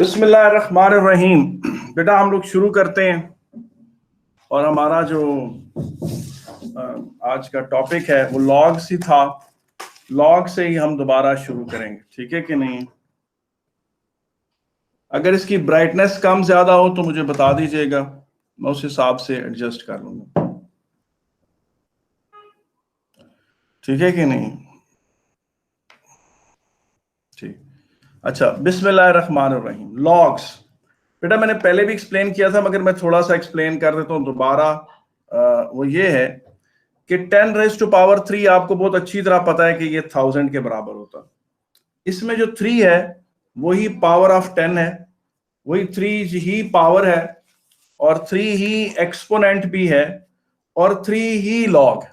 बिस्मिल्लाहिर्रहमानिर्रहीम। बेटा हम लोग शुरू करते हैं और हमारा जो आज का टॉपिक है वो लॉग्स ही था। लॉग से ही हम दोबारा शुरू करेंगे, ठीक है कि नहीं? अगर इसकी ब्राइटनेस कम ज्यादा हो तो मुझे बता दीजिएगा, मैं उस हिसाब से एडजस्ट कर लूंगा, ठीक है कि नहीं? ठीक। अच्छा, बिस्मिल्लाहिर्रहमानिर्रहीम। लॉग्स बेटा मैंने पहले भी एक्सप्लेन किया था, मगर मैं थोड़ा सा एक्सप्लेन कर देता हूँ दोबारा। वो ये है कि 10⁻³ आपको बहुत अच्छी तरह पता है कि ये 1000 के बराबर होता है। इसमें जो 3 है वही पावर ऑफ 10 है, वही 3 ही पावर है, और 3 ही एक्सपोनेंट भी है, और 3 ही लॉग,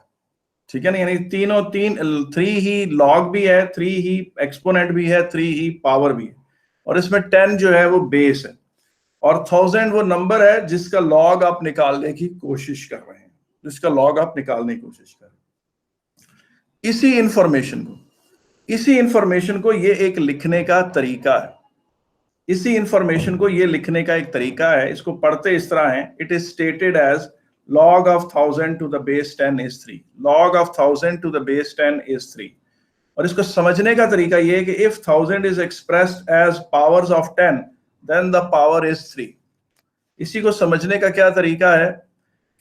ठीक है ना? यानी तीनों 3 ही लॉग भी है, 3 ही एक्सपोनेंट भी है, 3 ही पावर भी है, और इसमें 10 जो है वो बेस है, और 1000 वो नंबर है जिसका लॉग आप निकालने की कोशिश कर रहे हैं, जिसका लॉग आप निकालने की कोशिश कर रहे हैं। इसी इंफॉर्मेशन को ये एक लिखने का तरीका है, इसी इंफॉर्मेशन को ये लिखने का एक तरीका है। इसको पढ़ते इस तरह है, it is stated as log of 1000 to the base 10 is 3, log of 1000 to the base 10 is 3। और इसको समझने का तरीका ये है कि if 1000 is expressed as powers of 10 then the power is 3। इसी को समझने का क्या तरीका है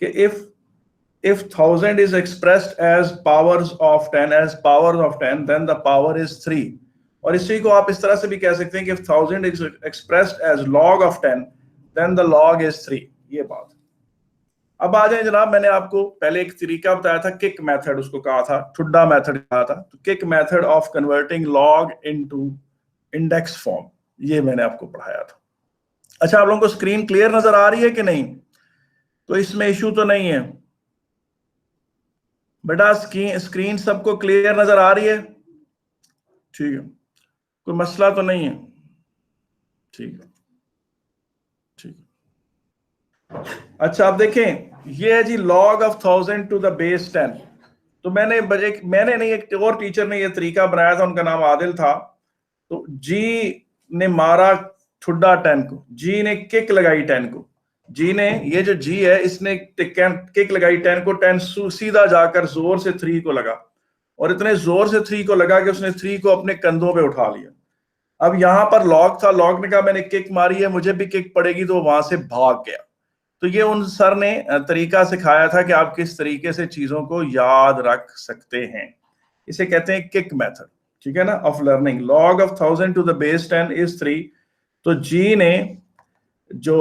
कि if 1000 is expressed as powers of 10 then the power is 3। और इसी को आप इस तरह से भी कह सकते हैं कि if 1000 is expressed as log of 10 then the log is 3। ये बात। अब आ जाए जनाब, मैंने आपको पहले एक तरीका बताया था, किक मेथड उसको कहा था, ठुड्डा मेथड कहा था। तो kick method of converting log into index form, ये मैंने आपको पढ़ाया था। अच्छा, आप लोगों को स्क्रीन क्लियर नजर आ रही है कि नहीं? तो इसमें इशू तो नहीं है बेटा? स्क्रीन सबको क्लियर नजर आ रही है? ठीक है, कोई मसला तो नहीं है? ठीक है, ठीक है। अच्छा, आप देखें, ये है जी log of 1000 to the base 10। तो मैंने नहीं, एक और टीचर ने ये तरीका बनाया था, उनका नाम आदिल था। तो जी ने मारा ठुड्डा 10 को, जी ने किक लगाई 10 को, जी ने, ये जो जी है इसने किक लगाई 10 को, 10 सीधा जाकर जोर से 3 को लगा, और इतने जोर से 3 को लगा कि उसने 3 को अपने कंधों पे उठा लिया। अब यहां पर लॉग था, लॉग ने कहा मैंने किक मारी है, मुझे भी किक पड़ेगी, तो वहां से भाग गया। तो ये उन सर ने तरीका सिखाया था कि आप किस तरीके से चीजों को याद रख सकते हैं। इसे कहते हैं किक मेथड, ठीक है ना, of learning. log of 1000 to the base 10 is 3। तो जी ने जो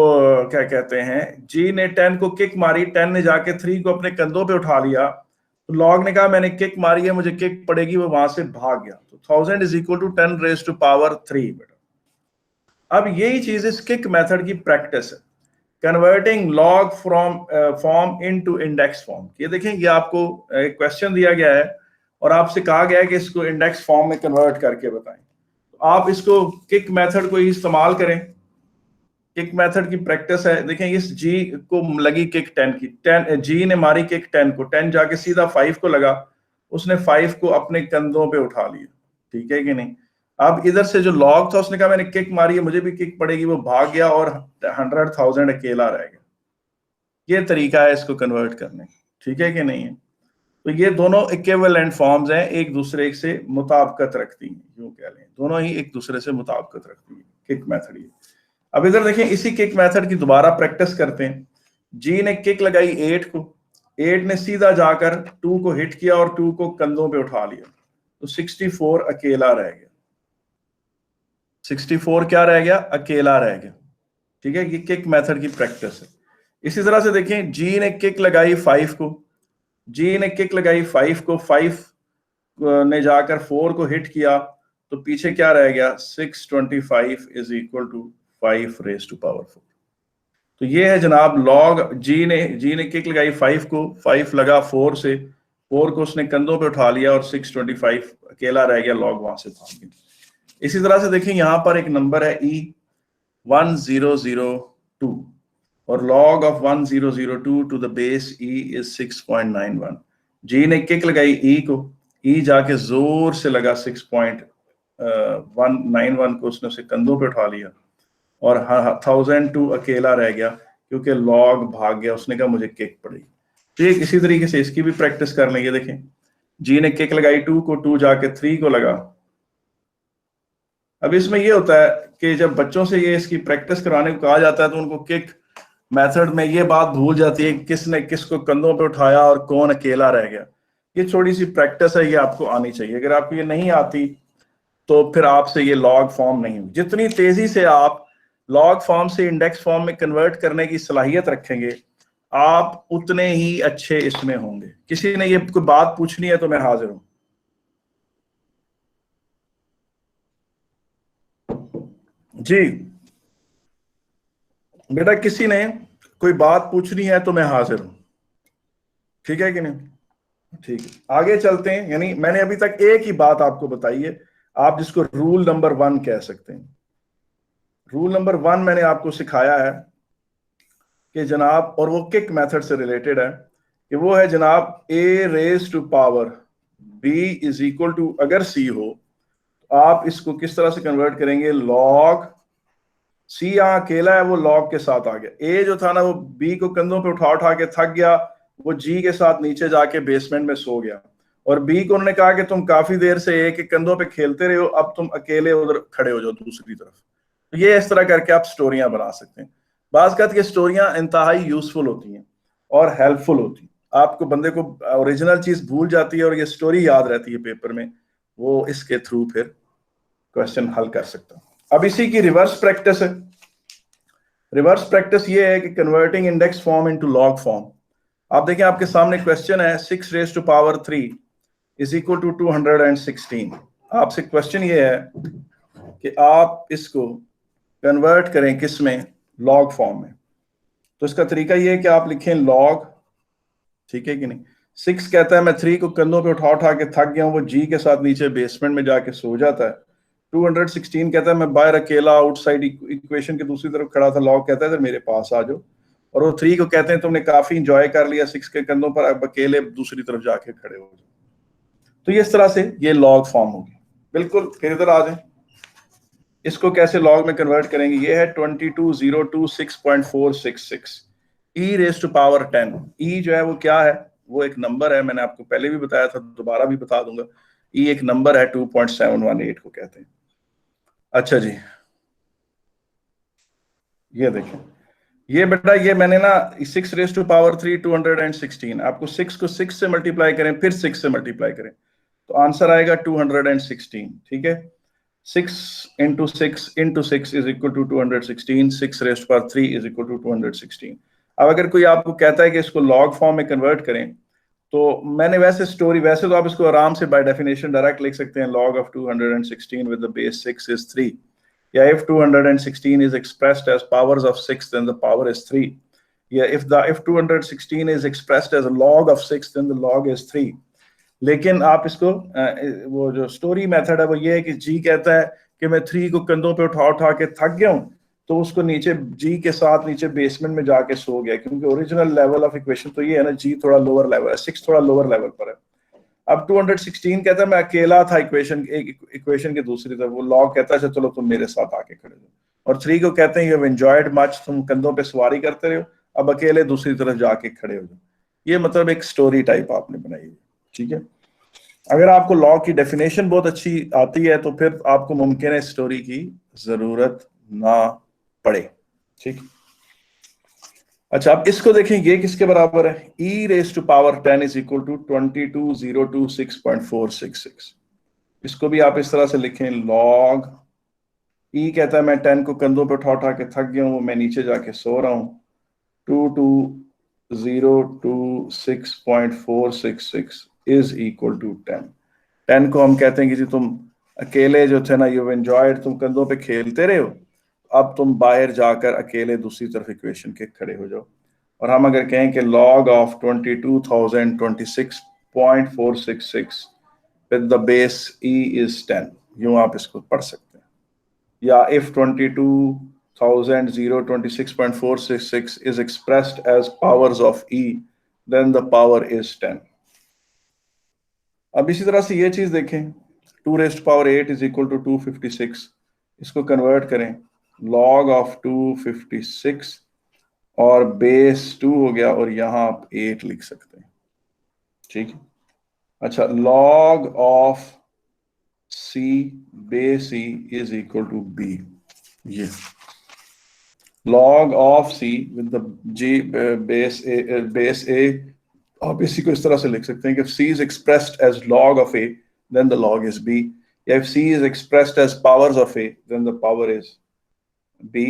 क्या कहते हैं, जी ने 10 को किक मारी, 10 ने जाके 3 को अपने कंधों पे उठा लिया। तो लॉग ने कहा मैंने किक मारी है, मुझे किक पड़ेगी, वो वहां से भाग गया। तो 1000 is equal to 10⁻³ बेटा। अब यही चीज इस किक मेथड की प्रैक्टिस है, converting log from form into index form. ये देखें, ये आपको एक क्वेश्चन दिया गया है और आपसे कहा गया है कि इसको इंडेक्स फॉर्म में कन्वर्ट करके बताएं। तो आप इसको किक मेथड को ही इस्तेमाल करें, किक मेथड की प्रैक्टिस है। देखें, इस जी को लगी किक 10 की, 10 जी ने मारी किक 10 को, 10 जाके सीधा 5 को लगा, उसने 5 को अपने कंधों पे उठा लिया, ठीक है कि नहीं? अब इधर से जो लॉग था, उसने कहा मैंने किक मारी है, मुझे भी किक पड़ेगी, वो भाग गया और 100,000 अकेला रह गया। ये तरीका है इसको कन्वर्ट करने, ठीक है कि नहीं है? तो ये दोनों इक्विवेलेंट फॉर्म्स हैं, एक दूसरे से मुताबिकत रखती हैं, यूं कह लें, दोनों ही एक दूसरे से मुताबिकत रखती है, किक मेथड। ये अब इधर देखें, इसी किक मेथड की दोबारा प्रैक्टिस करते हैं। जी ने किक लगाई 8 को, 8 ने सीधा जाकर 2 को हिट किया और 2 को कंधों पे उठा लिया, तो 64 अकेला रह गया। 64 क्या रह गया? अकेला रह गया, ठीक है? ये किक मेथड की प्रैक्टिस है। इसी तरह से देखें, जी ने किक लगाई 5 को, जी ने किक लगाई 5 को, 5 ने जाकर 4 को हिट किया, तो पीछे क्या रह गया? 625 इज इक्वल टू 5⁻⁴। तो ये है जनाब लॉग। जी ने किक लगाई 5 को, 5 लगा 4 से, 4 को उसने कंधों पे उठा लिया और 625 अकेला रह गया, लॉग वहां से भाग गया। इसी तरह से देखिए, यहां पर एक नंबर है E1002 और log of 1002 to the base E is 6.91। जी ने किक लगाई E को, E जाके जोर से लगा 6.191 को, उसने उसे कंधों पे उठा लिया और 1002 अकेला रह गया क्योंकि लॉग भाग गया, उसने कहा मुझे किक पड़ी। तो ये इसी तरीके से इसकी भी प्रैक्टिस कर लेंगे। देखें जी ने किक लगाई 2 को, 2 जाके 3 को लगा। अब इसमें ये होता है कि जब बच्चों से ये इसकी प्रैक्टिस कराने को कहा जाता है तो उनको किक मेथड में ये बात भूल जाती है किसने किसको कंधों पे उठाया और कौन अकेला रह गया। ये थोड़ी सी प्रैक्टिस है, ये आपको आनी चाहिए। अगर आपको ये नहीं आती तो फिर आपसे ये लॉग फॉर्म नहीं होगी। जितनी तेजी से आप लॉग फॉर्म से इंडेक्स फॉर्म में कन्वर्ट करने की सलाहियत रखेंगे, आप उतने ही अच्छे इसमें होंगे। किसी ने ये कोई बात पूछनी है तो मैं हाजिर हूं। जी बेटा, किसी ने कोई बात पूछनी है तो मैं हाजिर हूं, ठीक है कि नहीं? ठीक है, आगे चलते हैं। यानी मैंने अभी तक एक ही बात आपको बताई है, आप जिसको रूल नंबर 1 कह सकते हैं। रूल नंबर 1 मैंने आपको सिखाया है कि जनाब, और वो किक मेथड से रिलेटेड है, कि वो है जनाब a raise to power b is equal to, अगर c हो तो आप इसको किस तरह से कन्वर्ट करेंगे, लॉग c यहां अकेला है, वो लॉग के साथ आ गया। a जो था ना वो b को कंधों पे उठा उठा के थक गया, वो g के साथ नीचे जाके बेसमेंट में सो गया। और b को उन्होंने कहा कि तुम काफी देर से a के कंधों पे खेलते रहे हो, अब तुम अकेले उधर खड़े हो जाओ दूसरी तरफ। तो ये इस तरह करके आप स्टोरियां बना सकते हैं। बाज़ कहते ये स्टोरियां इंतहाई यूजफुल होती हैं और हेल्पफुल होती हैं। आपको बंदे को ओरिजिनल चीज भूल जाती है और ये स्टोरी याद रहती है पेपर में, वो इसके थ्रू फिर क्वेश्चन हल कर सकता है। अब इसी की रिवर्स प्रैक्टिस है। रिवर्स प्रैक्टिस ये है कि converting index form into log form. आप देखें आपके सामने क्वेश्चन है 6 raise to power 3 is equal to 216। आपसे क्वेश्चन ये है कि आप इसको कन्वर्ट करें किस में, लॉग फॉर्म में। तो इसका तरीका ये है कि आप लिखें लॉग, ठीक है कि नहीं। 6 कहता है मैं 3 को कंधों पे उठा उठा के थक गया हूं, वो जी के साथ नीचे बेसमेंट में जाके सो जाता है। 216 कहता है मैं बाहर अकेला आउटसाइड इक्वेशन के दूसरी तरफ खड़ा था, लॉग कहता है तो मेरे पास आ जाओ। और वो 3 को कहते हैं तुमने काफी इंजॉय कर लिया 6 के कंधों पर, अब अकेले दूसरी तरफ जाके खड़े हो जाओ। तो ये इस तरह से ये लॉग फॉर्म होगी। बिल्कुल, फिर इधर आ जाए, इसको कैसे लॉग में कन्वर्ट करेंगे। ये है 22,026.466 ई रेज टू पावर 10। ई जो है वो क्या है, वो एक नंबर है, मैंने आपको पहले भी बताया था, दोबारा भी बता दूंगा। ई एक नंबर है, 2.718 को कहते हैं। अच्छा जी, ये देखें, ये बेटा ये मैंने ना 6 रेज टू पावर 3 216, आपको 6 को 6 से मल्टीप्लाई करें फिर 6 से मल्टीप्लाई करें तो आंसर आएगा 216, ठीक है। 6 into 6 into 6 is equal to 216, 6 raised to power 3 is equal to 216। अब अगर कोई आपको कहता है कि इसको लॉग फॉर्म में कन्वर्ट करें, तो मैंने वैसे स्टोरी, वैसे तो आप इसको आराम से बाय डेफिनेशन डायरेक्ट लिख सकते हैं, log of 216 with the base 6 is 3, या if 216 is expressed as powers of 6 then the power is 3, या if 216 is expressed as a log of 6 then the log is 3। लेकिन आप इसको वो जो स्टोरी मेथड है वो ये है कि जी कहता है कि मैं 3 को कंधों पे उठा उठा के थक गया हूं, तो उसको नीचे जी के साथ नीचे बेसमेंट में जाके सो गया, क्योंकि ओरिजिनल लेवल ऑफ इक्वेशन तो ये है ना, जी थोड़ा लोअर लेवल है, 6 थोड़ा लोअर लेवल पर है। अब 216 कहता है मैं अकेला था इक्वेशन के दूसरी तरफ, वो लॉग कहता है चलो तुम मेरे साथ आके खड़े हो। और 3 को कहते हैं यू हैव एंजॉयड मच, तुम कंधों पे सवारी करते रहो, अब अकेले दूसरी तरफ जाके खड़े हो जाओ। ये मतलब एक स्टोरी टाइप आपने बनाई है, ठीक है। अगर आपको लॉ की डेफिनेशन बहुत अच्छी आती है तो फिर आपको मुमकिन है स्टोरी की जरूरत ना पड़े, ठीक। अच्छा, आप इसको देखें, ये किसके बराबर है, e raise to power 10 is equal to 22,026.466। इसको भी आप इस तरह से लिखें, लॉग e कहता है मैं 10 को कंधों पे उठा उठा के थक गया हूं, मैं नीचे जाके सो रहा हूं, 22,026.466 इज इक्वल टू 10। 10 को हम कहते हैं कि जी तुम अकेले जो थे ना, यू एंजॉयड, तुम कंधों पे खेलते रहे हो, अब तुम बाहर जाकर अकेले दूसरी तरफ इक्वेशन के खड़े हो जाओ। और हम अगर कहें कि log of 22,026.466 with the base e is 10, यूं आप इसको पढ़ सकते हैं। या if 22,026.466 is expressed as powers of e then the power is 10। अब इसी तरह से ये चीज देखें, 2 raise to power 8 is equal to 256, इसको कन्वर्ट करें log of 256 और बेस 2 हो गया, और यहां आप 8 लिख सकते हैं। ठीक है, अच्छा, log of c base e is equal to b। ये log of c with the g base a आप इसी को इस तरह से लिख सकते हैं कि if c is expressed as log of a then the log is b, if c is expressed as powers of a then the power is b।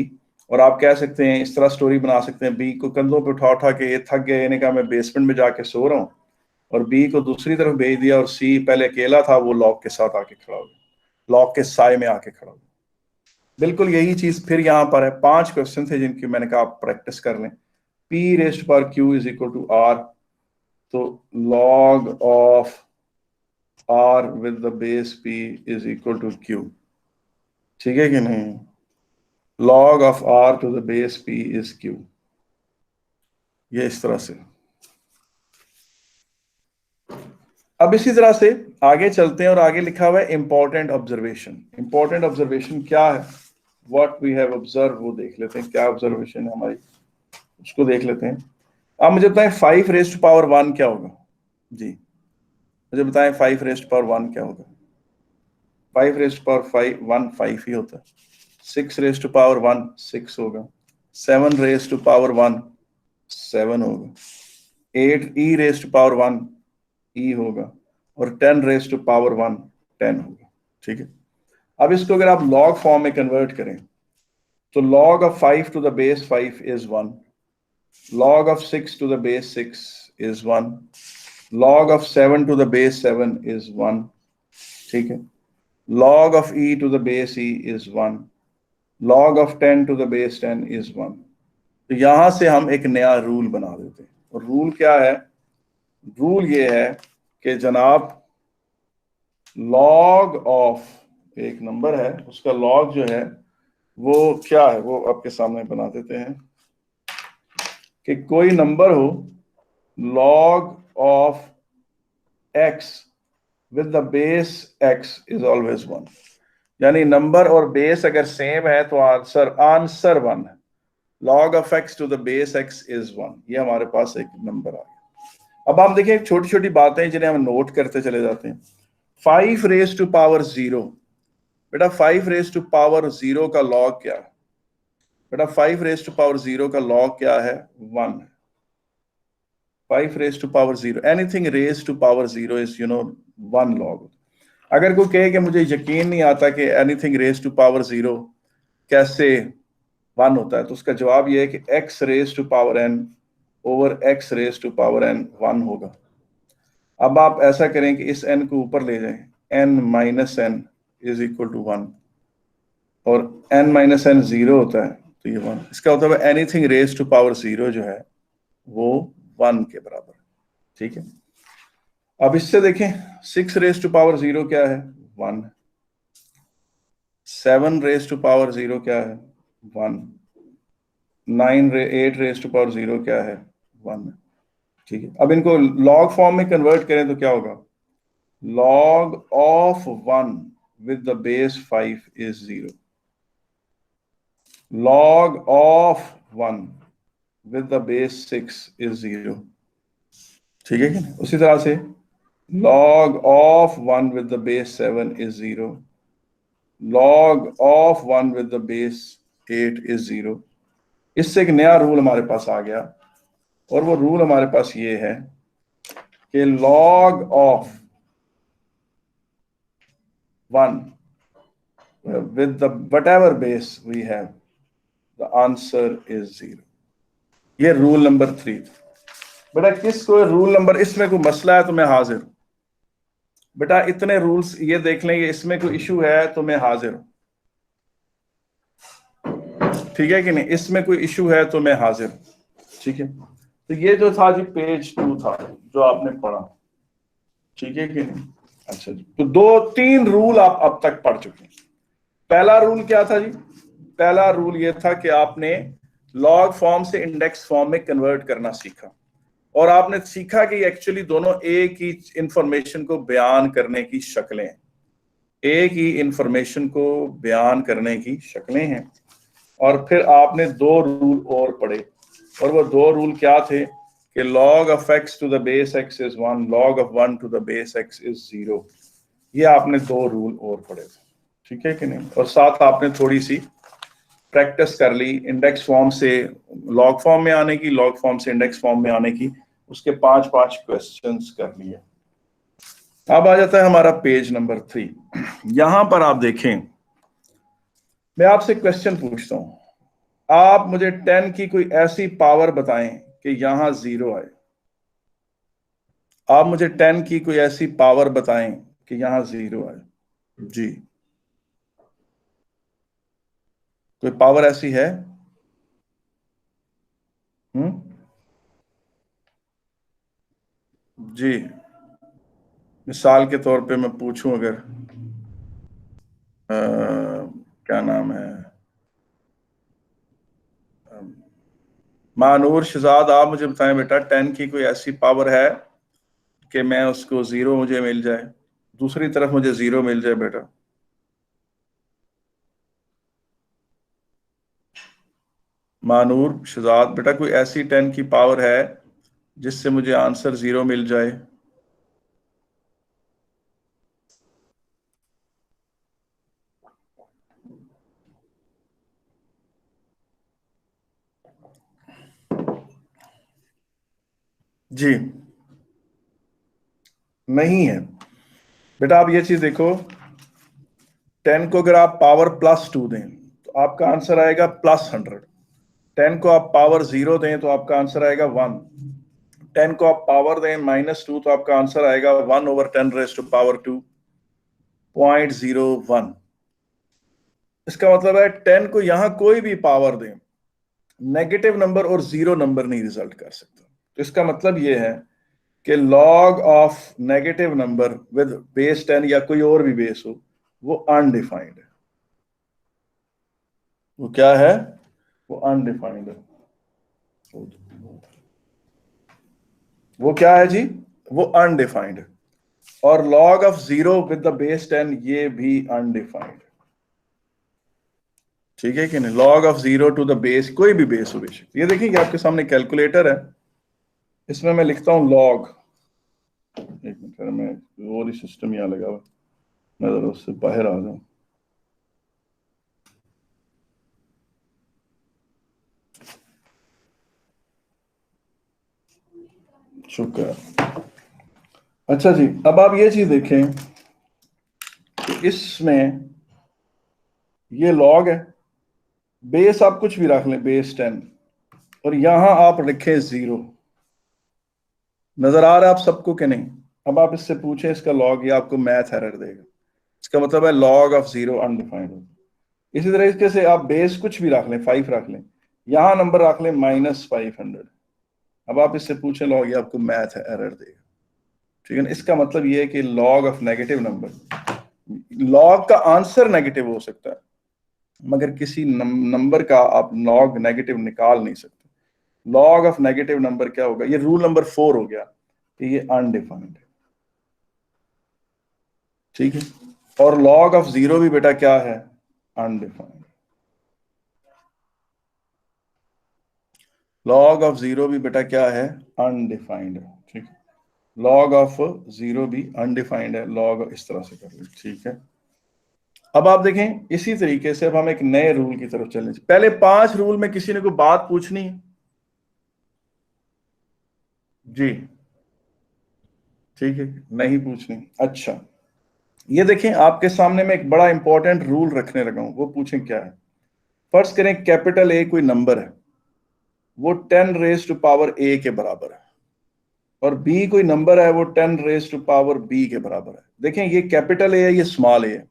और आप कह सकते हैं, इस तरह स्टोरी बना सकते हैं, b को कंधों पे उठा उठा के ये थक गए, इन्हें कहा मैं बेसमेंट में जाके सो रहा हूँ, और b को दूसरी तरफ भेज दिया, और c पहले अकेला था, वो लॉग के साथ आके खड़ा हो गया, लॉग के साए में आके खड़ा हो गया। बिल्कुल यही चीज फिर यहाँ पर है। 5 क्वेश्चन थे जिनकी मैंने कहा आप प्रैक्टिस कर लें। p रेस्ट पर q is equal to r, तो log of r with the base p is equal to q। ठीक है कि नहीं? log of r to the base p is q। ये इस तरह से। अब इसी तरह से आगे चलते हैं, और आगे लिखा हुआ है इंपॉर्टेंट ऑब्जर्वेशन। इंपॉर्टेंट ऑब्जर्वेशन क्या है, व्हाट वी हैव ऑब्जर्व, वो देख लेते हैं, क्या ऑब्जर्वेशन है हमारी, उसको देख लेते हैं। आप मुझे बताएं 5 रेज़ टू पावर 1 क्या होगा? जी मुझे बताएं 5 रेज़ टू पावर 1 क्या होगा? 5 रेज़ टू पावर 1 5 ही होता है। 6 रेज़ टू पावर 1 6 होगा। 7 रेज़ टू पावर 1 7 होगा। 8 e raise to power 1 e होगा, और 10 रेज़ टू पावर 1 10 होगा। ठीक है, अब इसको अगर आप लॉग फॉर्म में कन्वर्ट करें तो log of 5 to the base 5 is 1, log of 6 to the base 6 is 1, log of 7 to the base 7 is 1। ठीक है, log of e to the base e is 1, log of 10 to the base 10 is 1। तो यहां से हम एक नया rule बना देते हैं, और रूल क्या है? रूल ये है कि जनाब log of एक नंबर है, उसका log जो है वो क्या है, वो आपके सामने बना देते हैं कि कोई नंबर हो, log of x with the base x is always 1। यानी नंबर और बेस अगर सेम है तो आंसर 1 है। log of x to the base x is 1। ये हमारे पास एक नंबर आ गया। अब हम देखें छोटी छोटी बातें जिन्हें हम नोट करते चले जाते हैं। 5 रेज़ टू पावर 0, बेटा 5 रेज़ टू पावर 0 का लॉग क्या है? बेटा 5 रेज़ टू पावर 0 का लॉग क्या है? 1 है। 5 raise to power 0, anything raise to power 0 is 1 log. अगर कोई कहे कि मुझे यकीन नहीं आता कि एनीथिंग रेज़ टू पावर 0 कैसे 1 होता है, तो उसका जवाब यह है कि x raise to power n over x raise to power n 1 होगा। अब आप ऐसा करें कि इस n को ऊपर ले जाएं, n minus n is equal to 1, और n माइनस n 0 होता है तो ये 1। इसका मतलब है एनीथिंग रेज़ टू पावर 0 जो है वो 1 के बराबर है। ठीक है, अब इससे देखें 6 रेज़ टू पावर 0 क्या है? 1। 7 रेज़ टू पावर 0 क्या है? 1। 8 रेज़ टू पावर 0 क्या है? 1। ठीक है, अब इनको लॉग फॉर्म में कन्वर्ट करें तो क्या होगा? log of 1 with the base 5 is 0, log of 1 with the base 6 is 0। ठीक है कि नहीं? उसी तरह से log of 1 with the base 7 is 0, log of 1 with the base 8 is 0। इससे एक नया रूल हमारे पास आ गया, और वो रूल हमारे पास ये है कि log of 1 with the whatever base we have, the answer is 0। ये रूल नंबर 3। बेटा किसको रूल नंबर, इसमें कोई मसला है तो मैं हाजिर हूं। बेटा इतने रूल्स ये देख लेंगे, इसमें कोई इशू है तो मैं हाजिर हूं। ठीक है कि नहीं? इसमें कोई इशू है तो मैं हाजिर हूं। ठीक है, तो ये जो था जी पेज 2 था जो आपने पढ़ा। ठीक है कि नहीं? अच्छा जी, तो 2-3 रूल आप अब तक पढ़ चुके हैं। पहला रूल क्या था जी? पहला रूल ये था कि आपने लॉग फॉर्म से इंडेक्स फॉर्म में कन्वर्ट करना सीखा, और आपने सीखा कि एक्चुअली दोनों एक ही इंफॉर्मेशन को बयान करने की शक्लें हैं। एक ही इंफॉर्मेशन को बयान करने की शक्लें हैं। और फिर आपने 2 रूल और पढ़े, और वो 2 रूल क्या थे कि log of x to the base x is 1, log of 1 to the base x is 0। ये आपने 2 रूल और पढ़े थे, ठीक है कि नहीं। और साथ आपने थोड़ी सी प्रैक्टिस कर ली इंडेक्स फॉर्म से लॉग फॉर्म में आने की, लॉग फॉर्म से इंडेक्स फॉर्म में आने की, उसके 5 क्वेश्चंस कर लिए। अब आ जाता है हमारा पेज नंबर 3। यहां पर आप देखें, मैं आपसे क्वेश्चन पूछता हूं, आप मुझे 10 की कोई ऐसी पावर बताएं कि यहां 0 आए। आप मुझे 10 की कोई ऐसी पावर बताएं कि यहां 0 आए। जी, कोई पावर ऐसी है? जी, मिसाल के तौर पे मैं पूछूं अगर क्या नाम है, मानूर शहजाद, आप मुझे बताएं बेटा 10 की कोई ऐसी पावर है कि मैं उसको 0 मुझे मिल जाए, दूसरी तरफ मुझे 0 मिल जाए बेटा। मानूर शहजाद बेटा, कोई ऐसी 10 की पावर है जिससे मुझे आंसर 0 मिल जाए? जी, नहीं है बेटा। आप ये चीज देखो, 10 को अगर आप पावर +2 दें तो आपका आंसर आएगा +100। 10 को आप पावर 0 दें तो आपका आंसर आएगा 1। 10 को आप पावर दें -2 तो आपका आंसर आएगा 1/10⁻².01। इसका मतलब है 10 को यहां कोई भी पावर दें, नेगेटिव नंबर और 0 नंबर नहीं रिजल्ट कर सकता। तो इसका मतलब यह है कि log of negative number with base 10 या कोई और भी बेस हो, वो अनडिफाइंड है। वो क्या है? वो अनडिफाइंड है। वो क्या है जी? वो अनडिफाइंड है। और log of 0 with the base 10 ये भी अनडिफाइंड है, ठीक है कि नहीं। Log of 0 to the base, कोई भी बेस हो बेशक। ये देखिए कि आपके सामने कैलकुलेटर है, इसमें मैं लिखता हूं लॉग, एक मिनट मैं और ही सिस्टम यहाँ लगा हुआ, मैं जरा उससे बाहर आ जाऊं। शुक्र। अच्छा जी, अब आप ये चीज देखें कि इसमें ये लॉग है, बेस आप कुछ भी रख लें, बेस 10, और यहां आप लिखें 0। नजर आ रहा है आप सबको कि नहीं? अब आप इससे पूछें इसका लॉग, ये आपको मैथ एरर देगा। इसका मतलब है लॉग ऑफ 0 अनडिफाइंड होगा। इसी तरीके से आप बेस कुछ भी रख लें, 5 रख लें, यहां नंबर रख लें -500। अब आप इससे पूछें लॉग, ये आपको मैथ एरर देगा, ठीक है ना। इसका मतलब ये है कि log of negative number, log का आंसर नेगेटिव हो सकता है मगर किसी नंबर का आप लॉग नेगेटिव निकाल नहीं सकते। लॉग ऑफ नेगेटिव नंबर क्या होगा? ये रूल नंबर 4 हो गया कि ये अनडिफाइंड है, ठीक है। और लॉग ऑफ 0 भी बेटा क्या है? अनडिफाइंड। लॉग ऑफ 0 भी बेटा क्या है? अनडिफाइंड है, ठीक है। लॉग ऑफ 0 भी अनडिफाइंड है। लॉग इस तरह से कर ली, ठीक है। अब आप देखें इसी तरीके से अब हम एक नए रूल की तरफ चलें। पहले 5 रूल में किसी ने कोई बात पूछनी है? जी, ठीक है, नहीं पूछनी। अच्छा, ये देखें आपके सामने में एक बड़ा इंपॉर्टेंट रूल रखने लगा हूं, वो पूछें क्या है। फर्ज करें कैपिटल ए कोई नंबर है, वो 10⁻⁴ के बराबर है, और बी कोई नंबर है, वो 10⁻⁵ के बराबर है। देखें ये कैपिटल ए है, ये स्मॉल ए है,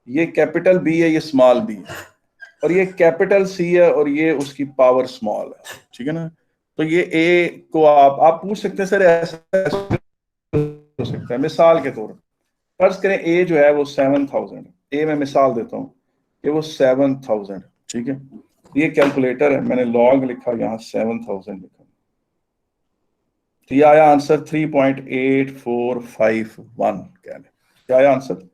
ये कैपिटल बी है, ये स्मॉल बी है, और ये कैपिटल सी है और ये उसकी पावर स्मॉल है, ठीक है ना। तो ये ए को आप पूछ सकते हैं सर ऐसा हो सकता है। मिसाल के तौर पर फर्ज करें ए जो है वो 7000, ए मैं मिसाल देता हूं कि वो 7000, ठीक है। ये कैलकुलेटर है, मैंने लॉग लिखा, यहाँ 7000 लिखा, तो ये आया आंसर 3.8451। क्या आया answer?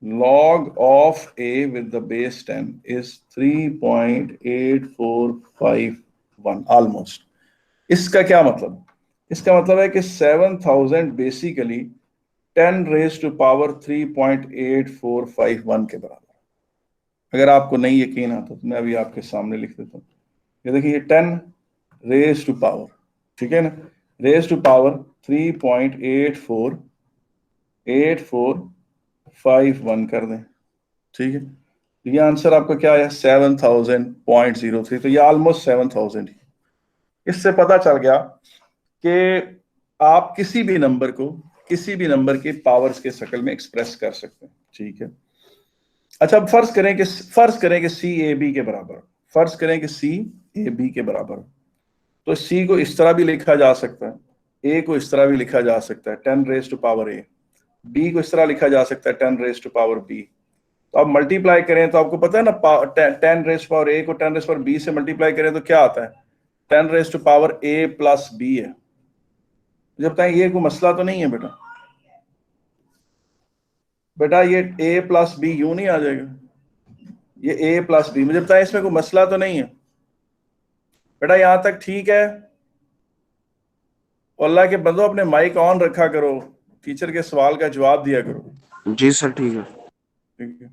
log of a with the base 10 is 3.8451 almost. इसका क्या मतलब? इसका मतलब है कि 7000 बेसिकली 10 रेज टू पावर 3.8451 के बराबर। अगर आपको नहीं यकीन आता तो मैं अभी आपके सामने लिख देता हूँ। ये देखिए 10 रेज टू पावर, ठीक है ना, रेज टू पावर 3.8451 कर दें, ठीक है। तो ये आंसर आपका क्या है? 7000.03। तो ये ऑलमोस्ट 7000 ही। इससे पता चल गया कि आप किसी भी नंबर को किसी भी नंबर के पावर्स के शक्ल में एक्सप्रेस कर सकते हैं, ठीक है। अच्छा, अब फर्ज करें कि सी ए बी के बराबर, फर्ज करें कि सी ए बी के बराबर, तो सी को इस तरह भी लिखा जा सकता है, ए को इस तरह भी लिखा जा सकता है 10 raise to power a, b को इस तरह लिखा जा सकता है 10 रेज टू पावर बी। तो आप मल्टीप्लाई करें तो आपको पता है ना, 10 रेज पावर ए को 10 रेज पावर बी से मल्टीप्लाई करें तो क्या आता है? 10 raise to power a plus b है। मुझे बताएं, ये कोई मसला तो नहीं है बेटा? बेटा ये ए प्लस बी यूं नहीं आ जाएगा? ये ए प्लस बी, मुझे बताएं इसमें कोई मसला तो नहीं है? बेटा यहां तक ठीक है? अल्लाह के बंदो अपने माइक ऑन रखा करो, टीचर के सवाल का जवाब दिया करो। जी सर ठीक है। ठीक है,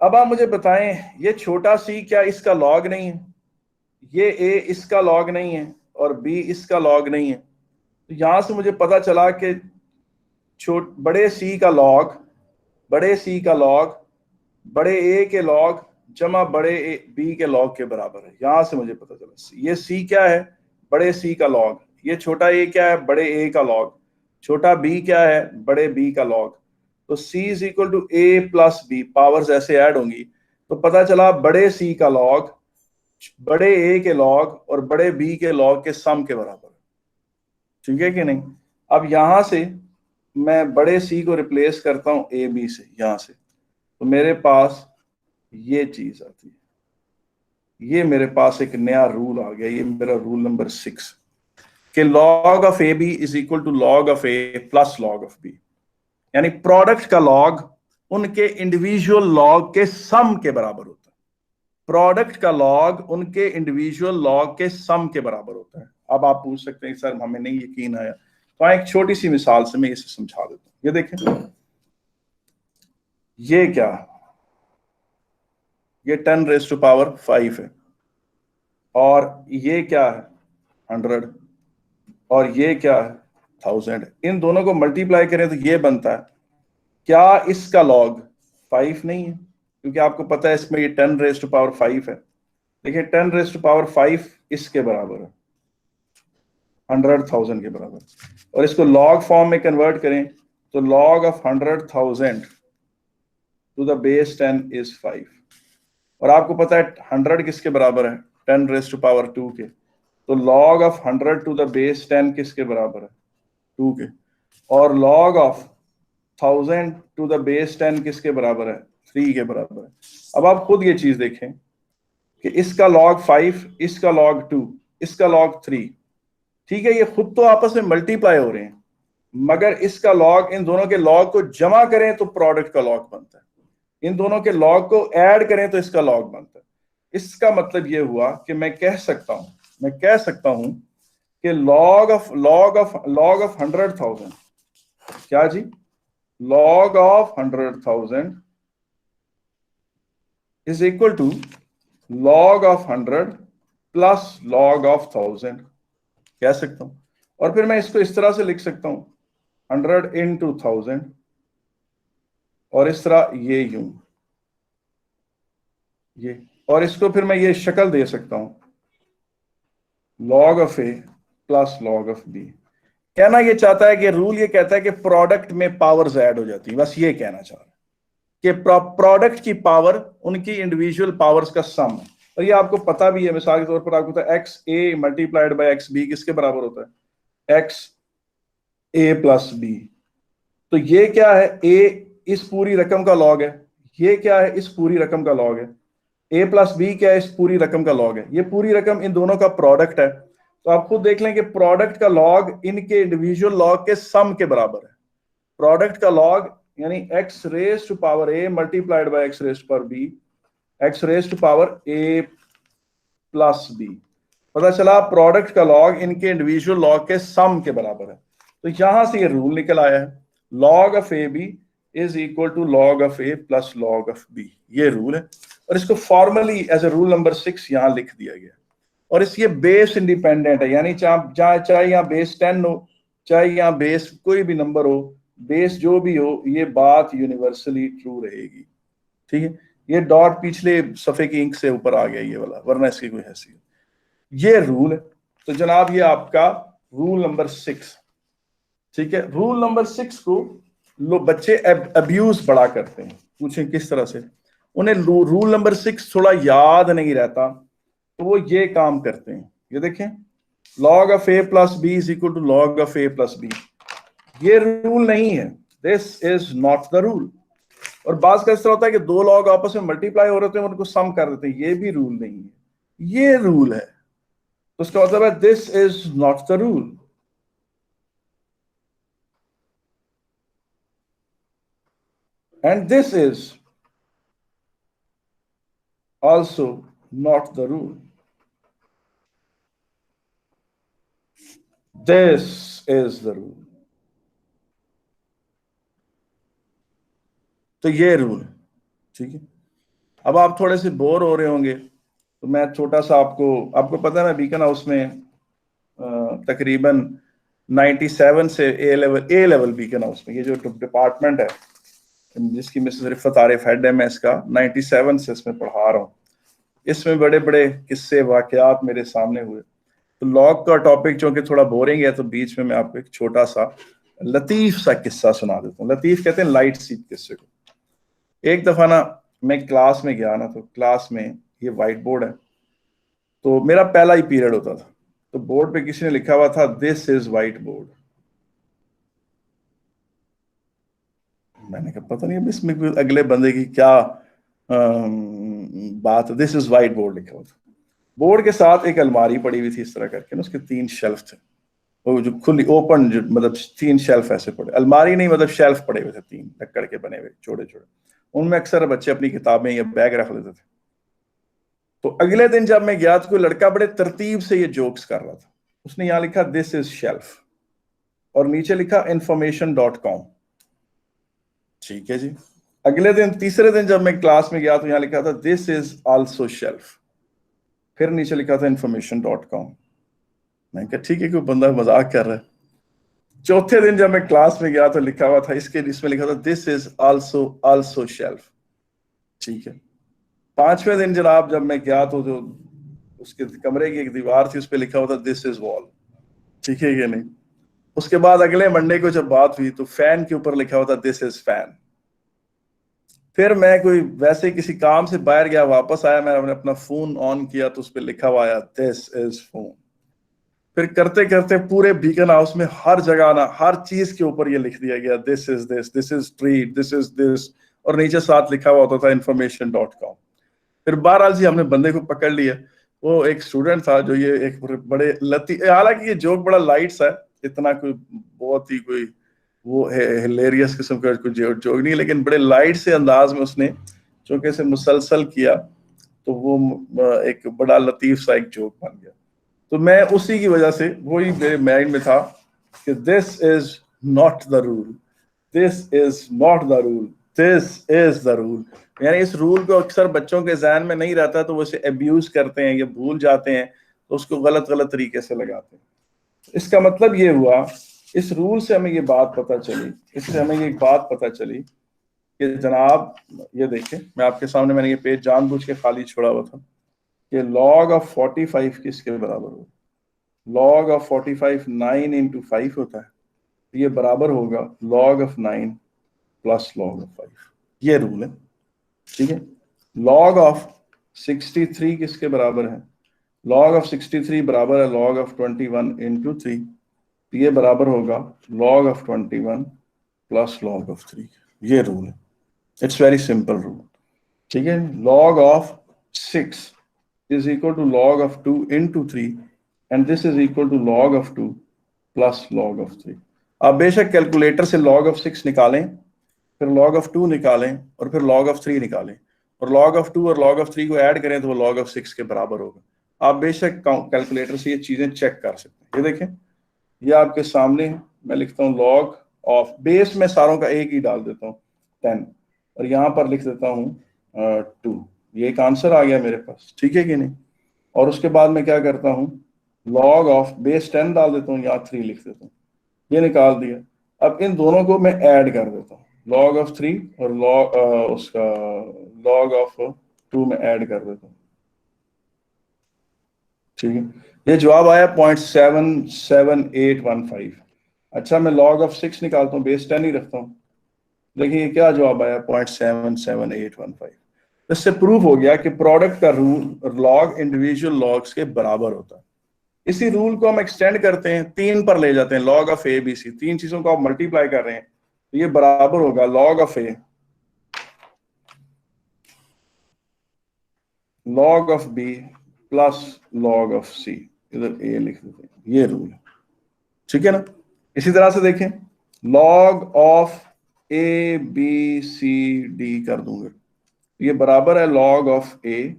अब आप मुझे बताएं, ये छोटा सी क्या इसका लॉग नहीं है? ये ए इसका लॉग नहीं है और बी इसका लॉग नहीं है। तो यहां से मुझे पता चला कि बड़े सी का लॉग बड़े ए के लॉग जमा बड़े बी के लॉग के बराबर है। यहां से मुझे पता चला ये सी क्या है? बड़े सी का लॉग। ये छोटा ए क्या है? बड़े ए का लॉग। छोटा बी क्या है? बड़े बी का लॉग। तो C is equal to A plus B, powers ऐसे ऐड होंगी तो पता चला बड़े सी का लॉग बड़े ए के लॉग और बड़े बी के लॉग के सम के बराबर। ठीक है कि नहीं? अब यहां से मैं बड़े सी को रिप्लेस करता हूं ए बी से, यहां से, तो मेरे पास ये चीज आती है। ये मेरे पास एक नया रूल आ गया, ये मेरा रूल नंबर 6 कि log of A B is equal to log of A plus log of b, यानी प्रोडक्ट का लॉग उनके इंडिविजुअल लॉग के सम के बराबर होता है। प्रोडक्ट का लॉग उनके इंडिविजुअल लॉग के सम के बराबर होता है। अब आप पूछ सकते हैं सर हमें नहीं यकीन आया, तो एक छोटी सी मिसाल से मैं इसे समझा देता हूं। ये देखें, ये क्या, ये 10 रेज टू पावर 5 है और ये क्या है? 100 और ये क्या है? 1000। इन दोनों को मल्टीप्लाई करें तो ये बनता है, क्या इसका लॉग 5 नहीं है? क्योंकि आपको पता है इसमें ये 10 रेज टू पावर 5 है। देखिए 10 रेज टू पावर 5 इसके बराबर है, 100,000 के बराबर। और इसको लॉग फॉर्म में कन्वर्ट करें तो log of 100,000 to the base 10 is 5। और आपको पता है 100 किसके बराबर है? 10 रेज टू पावर 2 के। तो log of 100 to the base 10 किसके बराबर है? 2 के। और log of 1000 to the base 10 किसके बराबर है? 3 के बराबर है। अब आप खुद ये चीज देखें कि इसका लॉग 5, इसका लॉग 2, इसका लॉग 3, ठीक है, ये खुद तो आपस में मल्टीप्लाई हो रहे हैं, मगर इसका लॉग, इन दोनों के लॉग को जमा करें तो प्रोडक्ट का लॉग बनता है, इन दोनों के लॉग को ऐड करें तो इसका लॉग बनता है। इसका मतलब ये हुआ कि मैं कह सकता हूं कि लॉग ऑफ 100,000, क्या जी? log of 100,000 is equal to log of 100 plus log of 1000 कह सकता हूं। और फिर मैं इसको इस तरह से लिख सकता हूं 100 into 1000, और इस तरह ये यूं, ये, और इसको फिर मैं ये शक्ल दे सकता हूं log of a plus log of b। कहना ये चाहता है कि रूल ये कहता है कि प्रोडक्ट में पावर्स ऐड हो जाती है, बस ये कहना चाह रहा है कि प्रोडक्ट की पावर उनकी इंडिविजुअल पावर्स का सम है। और ये आपको पता भी है, मिसाल के तौर पर आपको पता है X A multiplied by X B किसके बराबर होता है? X A plus B. तो ये क्या है? ए इस पूरी रकम का लॉग है, ये क्या है? इस पूरी रकम का लॉग है। ए प्लस बी क्या है? इस पूरी रकम का लॉग है। ये पूरी रकम इन दोनों का प्रोडक्ट है। तो आप खुद देख लें कि प्रोडक्ट का लॉग इनके इंडिविजुअल लॉग के सम के बराबर है। प्रोडक्ट का लॉग यानी x raise to power a multiplied by x raise to power b, x raise to power a plus b। पता चला प्रोडक्ट का लॉग इनके इंडिविजुअल लॉग के सम के बराबर है। तो यहां से ये रूल निकल आया है, log of A B is equal to log of A plus log of B, ये रूल है। और इसको formally as a rule number 6 यहां लिख दिया गया। और इस ये बेस इंडिपेंडेंट है, यानी चाहे यहाँ बेस 10 हो, चाहे यहाँ बेस कोई भी नंबर हो, बेस जो भी हो, ये बात यूनिवर्सली ट्रू रहेगी। ठीक है, ये डॉट पिछले सफे की इंक से ऊपर आ गया ये वाला, वरना इसकी कोई हैसियत, ये रूल है। तो जनाब ये आपका रूल नंबर 6। ठीक है, रूल नंबर 6 को बच्चे अब्यूज बड़ा करते हैं। पूछें किस तरह से? उन्हें रूल नंबर 6 थोड़ा याद नहीं रहता, तो वो ये काम करते हैं। ये देखें, log of a plus b is equal to log of a plus b, ये रूल नहीं है, this is not the rule. और बात का इस तरह होता है कि दो लॉग आपस में मल्टीप्लाई हो रहे हैं, उनको सम कर देते हैं, ये भी रूल नहीं है, ये रूल है। तो उसका मतलब है this is not the rule. And this is also not the rule. This is the rule. तो ये रूल है। ठीक है, अब आप थोड़े से बोर हो रहे होंगे, तो मैं छोटा सा आपको पता है मैं बीकन हाउस में तकरीबन 97 से ए लेवल बीकन हाउस में, ये जो डिपार्टमेंट है जिसकी मिसेस रिफत आरिफ हेड है, मैं इसका 97 से इसमें पढ़ा रहा हूँ। इसमें बड़े बड़े किस्से वाकयात मेरे सामने हुए। तो लॉग का टॉपिक चूंकि थोड़ा बोरिंग है, तो बीच में मैं आपको एक छोटा सा लतीफ सा किस्सा सुना देता हूँ। लतीफ कहते हैं लाइट सी किस्से को। एक दफा ना मैं क्लास में गया ना, तो क्लास में ये वाइट बोर्ड है, तो मेरा पहला ही पीरियड होता था, तो बोर्ड पे किसी ने लिखा हुआ था दिस इज वाइट बोर्ड। मैंने कहा पता नहीं अब इसमें अगले बंदे की क्या बात, दिस इज वाइट बोर्ड लिखा हुआ था। बोर्ड के साथ एक अलमारी पड़ी हुई थी इस तरह करके ना, उसके 3 शेल्फ थे, वो जो खुली ओपन, जो मतलब 3 शेल्फ ऐसे पड़े, अलमारी नहीं मतलब शेल्फ पड़े हुए थे, 3 लक्कड़ के बने हुए छोटे छोटे, उनमें अक्सर बच्चे अपनी किताबें या बैग रख लेते थे। तो अगले दिन जब मैं गया तो कोई लड़का बड़े तरतीब से ये जोक्स कर रहा था। उसने यहाँ लिखा दिस इज शेल्फ और नीचे लिखा information.com। ठीक है जी। अगले दिन तीसरे दिन जब मैं क्लास में गया तो यहाँ लिखा था दिस इज आल्सो शेल्फ, फिर नीचे लिखा था information.com। मैंने कहा ठीक है, कोई बंदा मजाक कर रहा है। चौथे दिन जब मैं क्लास में गया तो लिखा हुआ था इसमें लिखा था दिस इज आल्सो शेल्फ। ठीक है। 5वें दिन जनाब जब मैं गया तो जो उसके कमरे की एक दीवार थी उस पर लिखा हुआ था दिस इज वॉल। ठीक है कि नहीं? उसके बाद अगले मंडे को जब बात हुई तो फैन के ऊपर लिखा हुआ था दिस इज फैन। फिर मैं कोई वैसे किसी काम से बाहर गया, वापस आया, मैंने अपना फोन ऑन किया तो उस पर लिखा हुआ आया दिस इज फोन। फिर करते करते पूरे बीकन हाउस में हर जगह ना हर चीज के ऊपर ये लिख दिया गया this is treat, this is this, और नीचे साथ लिखा हुआ होता था information.com। फिर बहरहाल जी हमने बंदे को पकड़ लिया। वो एक स्टूडेंट था जो ये एक बड़े हालांकि ये जोक बड़ा लाइट्स है, इतना कोई बहुत ही कोई वो हिलेरियस किस्म का कोई जोक नहीं, लेकिन बड़े लाइट से अंदाज में उसने चूंकि इसे मुसलसल किया तो वो एक बड़ा लतीफ सा एक जोक बन गया। तो मैं उसी की वजह से वही मेरे माइंड में था कि this is not the rule, this is not the rule, this is the rule. यानी इस रूल को अक्सर बच्चों के जहन में नहीं रहता, तो वो इसे अब्यूज करते हैं, ये भूल जाते हैं, तो उसको गलत गलत तरीके से लगाते हैं। इसका मतलब ये हुआ, इस रूल से हमें ये बात पता चली, इससे हमें ये बात पता चली कि जनाब ये देखें, मैं आपके सामने मैंने ये पेज जानबूझ के खाली छोड़ा हुआ था कि log of 45 किसके बराबर होगा? log of 45 9 into 5 होता है, ये बराबर होगा log of 9 plus log of 5। ये रूल है। ठीक है। log of 63 किसके बराबर है? log of 63 बराबर है log of 21 into 3, ये बराबर होगा log of 21 plus log of 3। ये रूल है, इट्स वेरी सिंपल रूल। ठीक है। log of 6 is equal to log of 2 into 3 and this is equal to log of 2 plus log of 3। आप बेशक calculator से log of 6 निकालें, फिर log of 2 निकालें और फिर log of 3 निकालें और log of 2 और log of 3 को ऐड करें तो वो log of 6 के बराबर होगा। आप बेशक कैलकुलेटर से ये चीजें चेक कर सकते हैं। ये देखें, ये आपके सामने है। मैं लिखता हूँ log of, बेस में सारों का एक ही डाल देता हूँ 10 और यहाँ पर लिख देता हूँ 2। ये एक आंसर आ गया मेरे पास, ठीक है कि नहीं। और उसके बाद मैं क्या करता हूँ, log of बेस 10 डाल देता हूँ, यहाँ 3 लिख देता हूँ, ये निकाल दिया। अब इन दोनों को मैं ऐड कर देता हूँ, log of 3 और उसका log of 2 में ऐड कर देता हूँ, ठीक है। ये जवाब आया 0.77815। अच्छा, मैं log of 6 निकालता हूँ, बेस 10 ही रखता हूँ। देखिए ये क्या जवाब आया, 0.77815। इससे प्रूव हो गया कि प्रोडक्ट का रूल लॉग इंडिविजुअल लॉग्स के बराबर होता है। इसी रूल को हम एक्सटेंड करते हैं, 3 पर ले जाते हैं, log of a b c, 3 चीजों को आप मल्टीप्लाई कर रहे हैं तो ये बराबर होगा log of a log of b plus log of c। इधर a लिख देते हैं, ये रूल है, ठीक है ना। इसी तरह से देखें, log of a b c d कर दूंगा, ये बराबर है log of a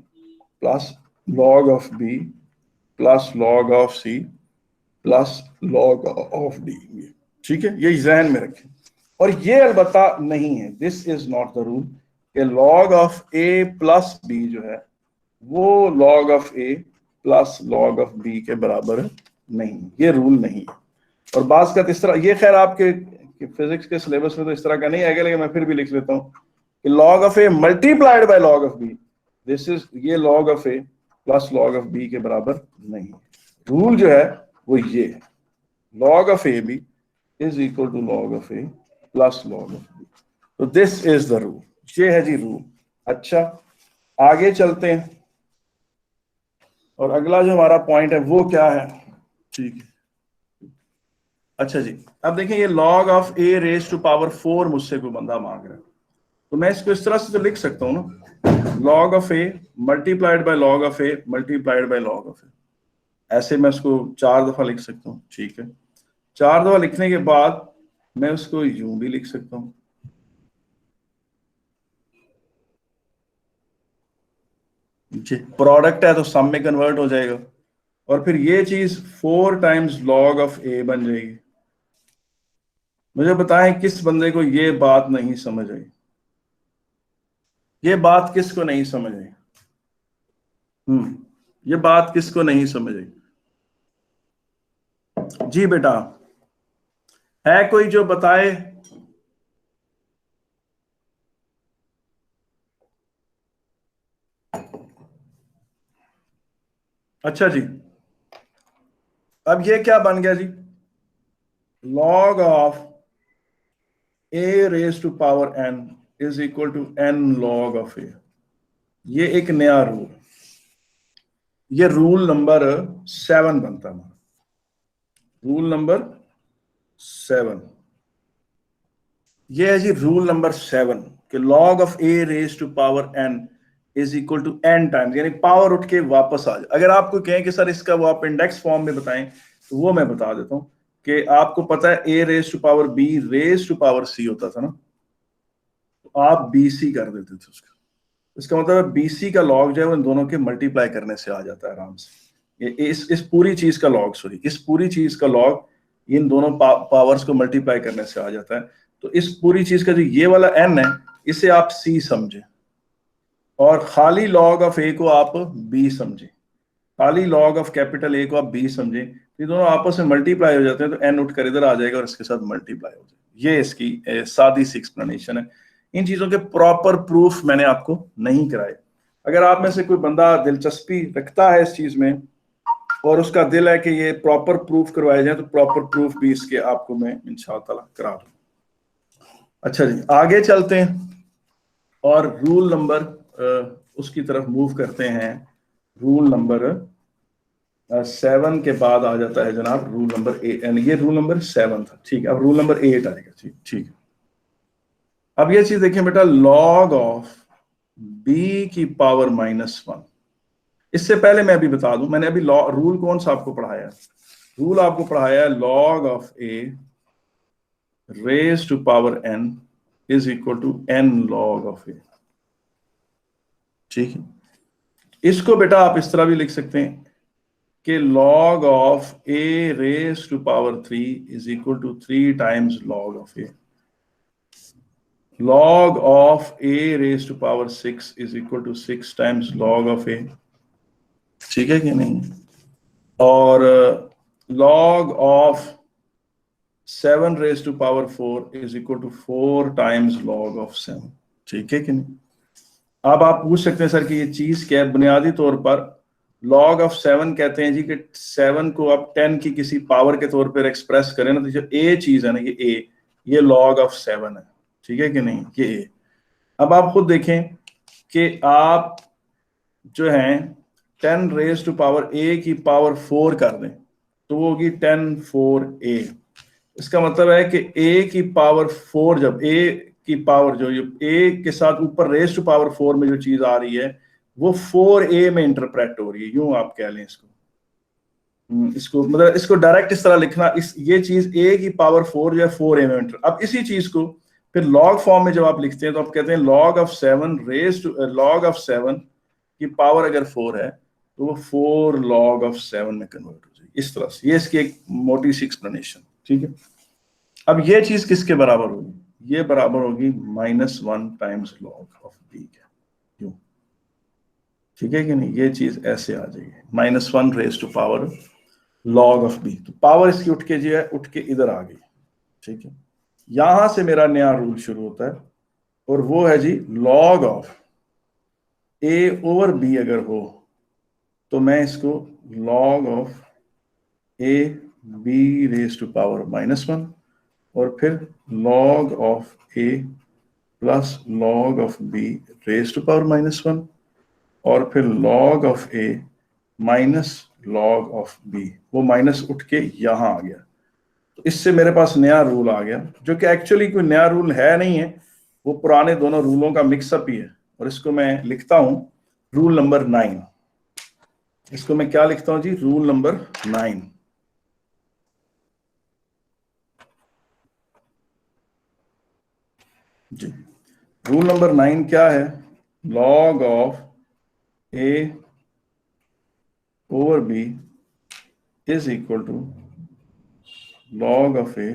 plus log of b plus log of c plus log of d, ठीक है। ये जहन में रखें। और ये अलबत्ता नहीं है, this is not the rule कि log of a plus b जो है वो log of a plus log of b के बराबर नहीं, ये रूल नहीं है। और बात का इस तरह, ये खैर आपके फिजिक्स के सिलेबस में तो इस तरह का नहीं आएगा, लेकिन मैं फिर भी लिख लेता हूँ कि log of a multiplied bye log of b, this is, ये log of a plus log of b के बराबर नहीं। रूल जो है वो ये है, log of ab is equal to log of a plus log of b। तो दिस इज द रूल, ये है जी रूल। अच्छा, आगे चलते हैं और अगला जो हमारा पॉइंट है वो क्या है, ठीक है। अच्छा जी, अब देखें, ये log of a raised to power 4 मुझसे कोई बंदा मांग रहा है, तो मैं इसको इस तरह से तो लिख सकता हूँ ना, log of a multiplied bye log of a multiplied bye log of a। ऐसे मैं उसको 4 दफा लिख सकता हूँ, ठीक है। 4 दफा लिखने के बाद मैं उसको यूं भी लिख सकता हूँ, प्रोडक्ट है तो सम में कन्वर्ट हो जाएगा और फिर ये चीज 4 टाइम्स log of a बन जाएगी। मुझे बताएं किस बंदे को ये बात नहीं समझ आई, ये बात किसको नहीं समझ आई? ये बात किसको नहीं समझ आई? जी बेटा, है कोई जो बताए? अच्छा जी, अब ये क्या बन गया जी, log of a raised to power n is equal to n log of a। ये एक नया रूल, ये रूल नंबर 7 बनता है, रूल नंबर 7। ये है जी रूल नंबर 7 कि log of a raised to power n is equal to n times, यानी पावर उठ के वापस आ जाए। अगर आपको कहें कि सर इसका वो आप इंडेक्स फॉर्म में बताएं तो वो मैं बता देता हूं कि आपको पता है a raised to power b raised to power c होता था ना, तो आप bc कर देते थे उसका। इसका मतलब bc का log जो है वो इन दोनों के मल्टीप्लाई करने से आ जाता है आराम से। ये इस पूरी चीज का log, सॉरी, इस पूरी चीज का log इन दोनों पावर्स को मल्टीप्लाई करने से आ जाता है। तो इस पूरी चीज का जो ये वाला n है इसे आप c समझे और खाली log ऑफ a को आप b समझे, खाली log ऑफ कैपिटल A को आप b समझे। ये दोनों आपस में मल्टीप्लाई हो जाते हैं तो n उठ कर इधर आ जाएगा और इसके साथ मल्टीप्लाई हो जाएगा। ये इसकी सादी सी एक्सप्लेनेशन है। इन चीजों के प्रॉपर प्रूफ मैंने आपको नहीं कराए। अगर आप में से कोई बंदा दिलचस्पी रखता है इस चीज में और उसका दिल है कि ये प्रॉपर प्रूफ करवाए जाए तो प्रॉपर प्रूफ भी इसके आपको मैं इंशाअल्लाह करा दूं। अच्छा जी, आगे चलते हैं और रूल नंबर उसकी तरफ मूव करते हैं। रूल नंबर 7 के बाद आ जाता है जनाब रूल नंबर 8, ये रूल नंबर 7 था, ठीक है। अब रूल नंबर 8 आएगा, ठीक ठीक है। अब ये चीज देखिए बेटा, log ऑफ b की पावर -1। इससे पहले मैं अभी बता दूं, मैंने अभी रूल कौन सा आपको पढ़ाया? रूल आपको पढ़ाया है log of a raise to power n is equal to n log of a। ठीक है, इसको बेटा आप इस तरह भी लिख सकते हैं कि log of a raise to power 3 is equal to 3 times log of a। log of a raised to power 6 is equal to 6 times log of a। ठीक है कि नहीं? और log of 7 raised to power 4 is equal to 4 times log of 7। ठीक है कि नहीं? अब आप पूछ सकते हैं सर कि ये चीज क्या है। बुनियादी तौर पर log of 7 कहते हैं जी कि 7 को आप 10 की किसी पावर के तौर पर एक्सप्रेस करें ना, तो जो a चीज है ना, ये log of 7 है। ठीक है कि नहीं? ये a। अब आप खुद देखें कि आप जो है 10 रेज टू पावर a की पावर 4 कर दें तो वो होगी 10 4a। इसका मतलब है कि a की पावर 4, जब a की पावर जो a के साथ ऊपर रेज टू पावर 4 में जो चीज आ रही है वो 4a में इंटरप्रेट हो रही है, यूं आप कह लें इसको। इसको मतलब इसको डायरेक्ट इस तरह लिखना, ये चीज a की पावर 4 जो है 4a में इंटर। अब इसी चीज को फिर लॉग फॉर्म में जब आप लिखते हैं तो आप कहते हैं log of 7 raise to log of 7 की पावर अगर 4 है तो वो 4 log of 7 में कन्वर्ट हो जाएगी। इस तरह से ये इसकी एक मोटी सी एक्सप्लेनेशन। ठीक है, अब ये चीज किसके बराबर होगी? ये बराबर होगी -1 टाइम्स log ऑफ b के। यूं, ठीक है कि नहीं? ये चीज ऐसे आ जाएगी -1 raise to power log of b। तो पावर इसकी उठ के जो है उठ के इधर आ गई। ठीक है, यहां से मेरा नया रूल शुरू होता है और वो है जी log of a over b अगर हो तो मैं इसको log of a b raise to power -1 और फिर log of a plus log of b raise to power -1 और फिर log of a minus log of b, वो माइनस उठ के यहां आ गया। तो इससे मेरे पास नया रूल आ गया जो कि एक्चुअली कोई नया रूल है नहीं है, वो पुराने दोनों रूलों का मिक्सअप ही है। और इसको मैं लिखता हूं रूल नंबर 9। इसको मैं क्या लिखता हूं जी? Rule number 9। जी, रूल नंबर 9 क्या है? log of a over b is equal to log of a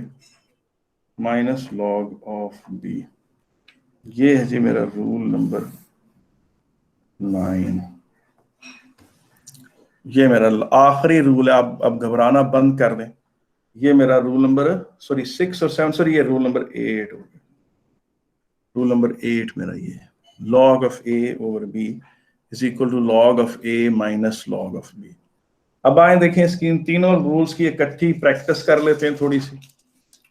minus log of b। ये है जी मेरा रूल नंबर 9। ये मेरा आखिरी रूल है। आप अब घबराना बंद कर दें। ये मेरा रूल नंबर 6 और 7, सॉरी ये रूल नंबर 8 हो गया। रूल नंबर 8 मेरा ये है, log of a over b is equal to log of a minus log of b। अब आए देखें इसकी इन तीनों रूल्स की इकट्ठी प्रैक्टिस कर लेते हैं थोड़ी सी,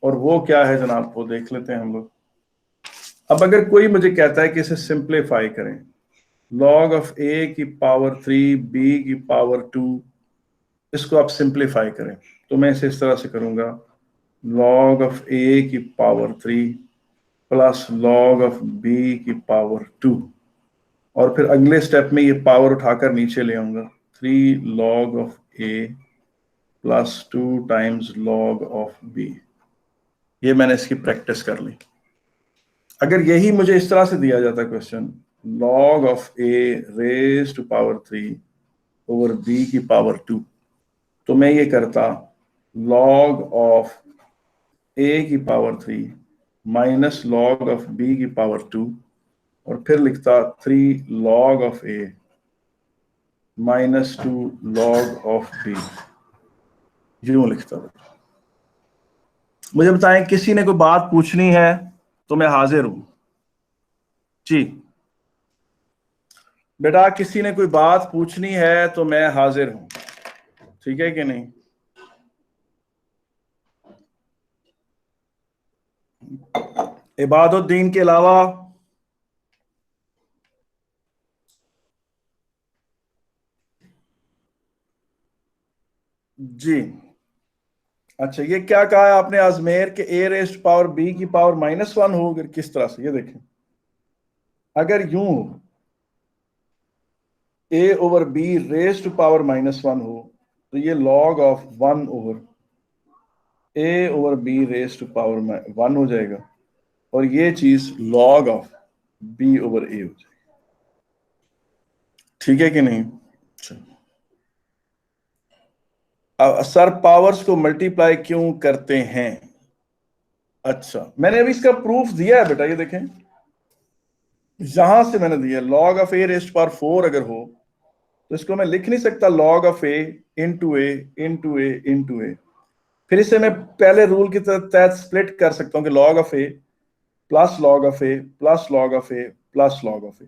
और वो क्या है जनाब वो देख लेते हैं हम लोग। अब अगर कोई मुझे कहता है कि इसे सिंप्लीफाई करें, log ऑफ a की पावर 3 b की पावर 2, इसको आप सिंप्लीफाई करें, तो मैं इसे इस तरह से करूंगा log ऑफ a की power 3 plus log of b की पावर 2, और फिर अगले स्टेप में ये पावर उठाकर नीचे ले आऊंगा 3 log of a plus 2 times log of b। ये मैंने इसकी प्रैक्टिस कर ली। अगर यही मुझे इस तरह से दिया जाता question, log of a raise to power 3 over b की पावर 2, तो मैं ये करता log ऑफ a की power 3 minus log of b की पावर 2 और फिर लिखता 3 log of a minus 2 log of b। यूं लिखता। मुझे बताएं किसी ने कोई बात पूछनी है तो मैं हाजिर हूं जी। बेटा किसी ने कोई बात पूछनी है तो मैं हाजिर हूं, ठीक है कि नहीं? इबादुद्दीन के अलावा जी। अच्छा, ये क्या कहा है आपने अजमेर के a रेस्ट पावर b की पावर -1 हो? किस तरह से? ये देखें, अगर यूं हो a over b rest power -1 हो तो ये log of 1 over a over b rest power 1 हो जाएगा। और ये चीज log of b over a हो जाएगी। ठीक है कि नहीं? सर पावर्स को मल्टीप्लाई क्यों करते हैं? अच्छा, मैंने अभी इसका प्रूफ दिया है बेटा, ये देखें, यहां से मैंने दिया log of a rest power 4 अगर हो तो इसको मैं लिख नहीं सकता log of a into A into A into A. फिर इसे मैं पहले रूल की तहत स्प्लिट कर सकता हूं कि log of a plus log of a plus log of a plus log of a,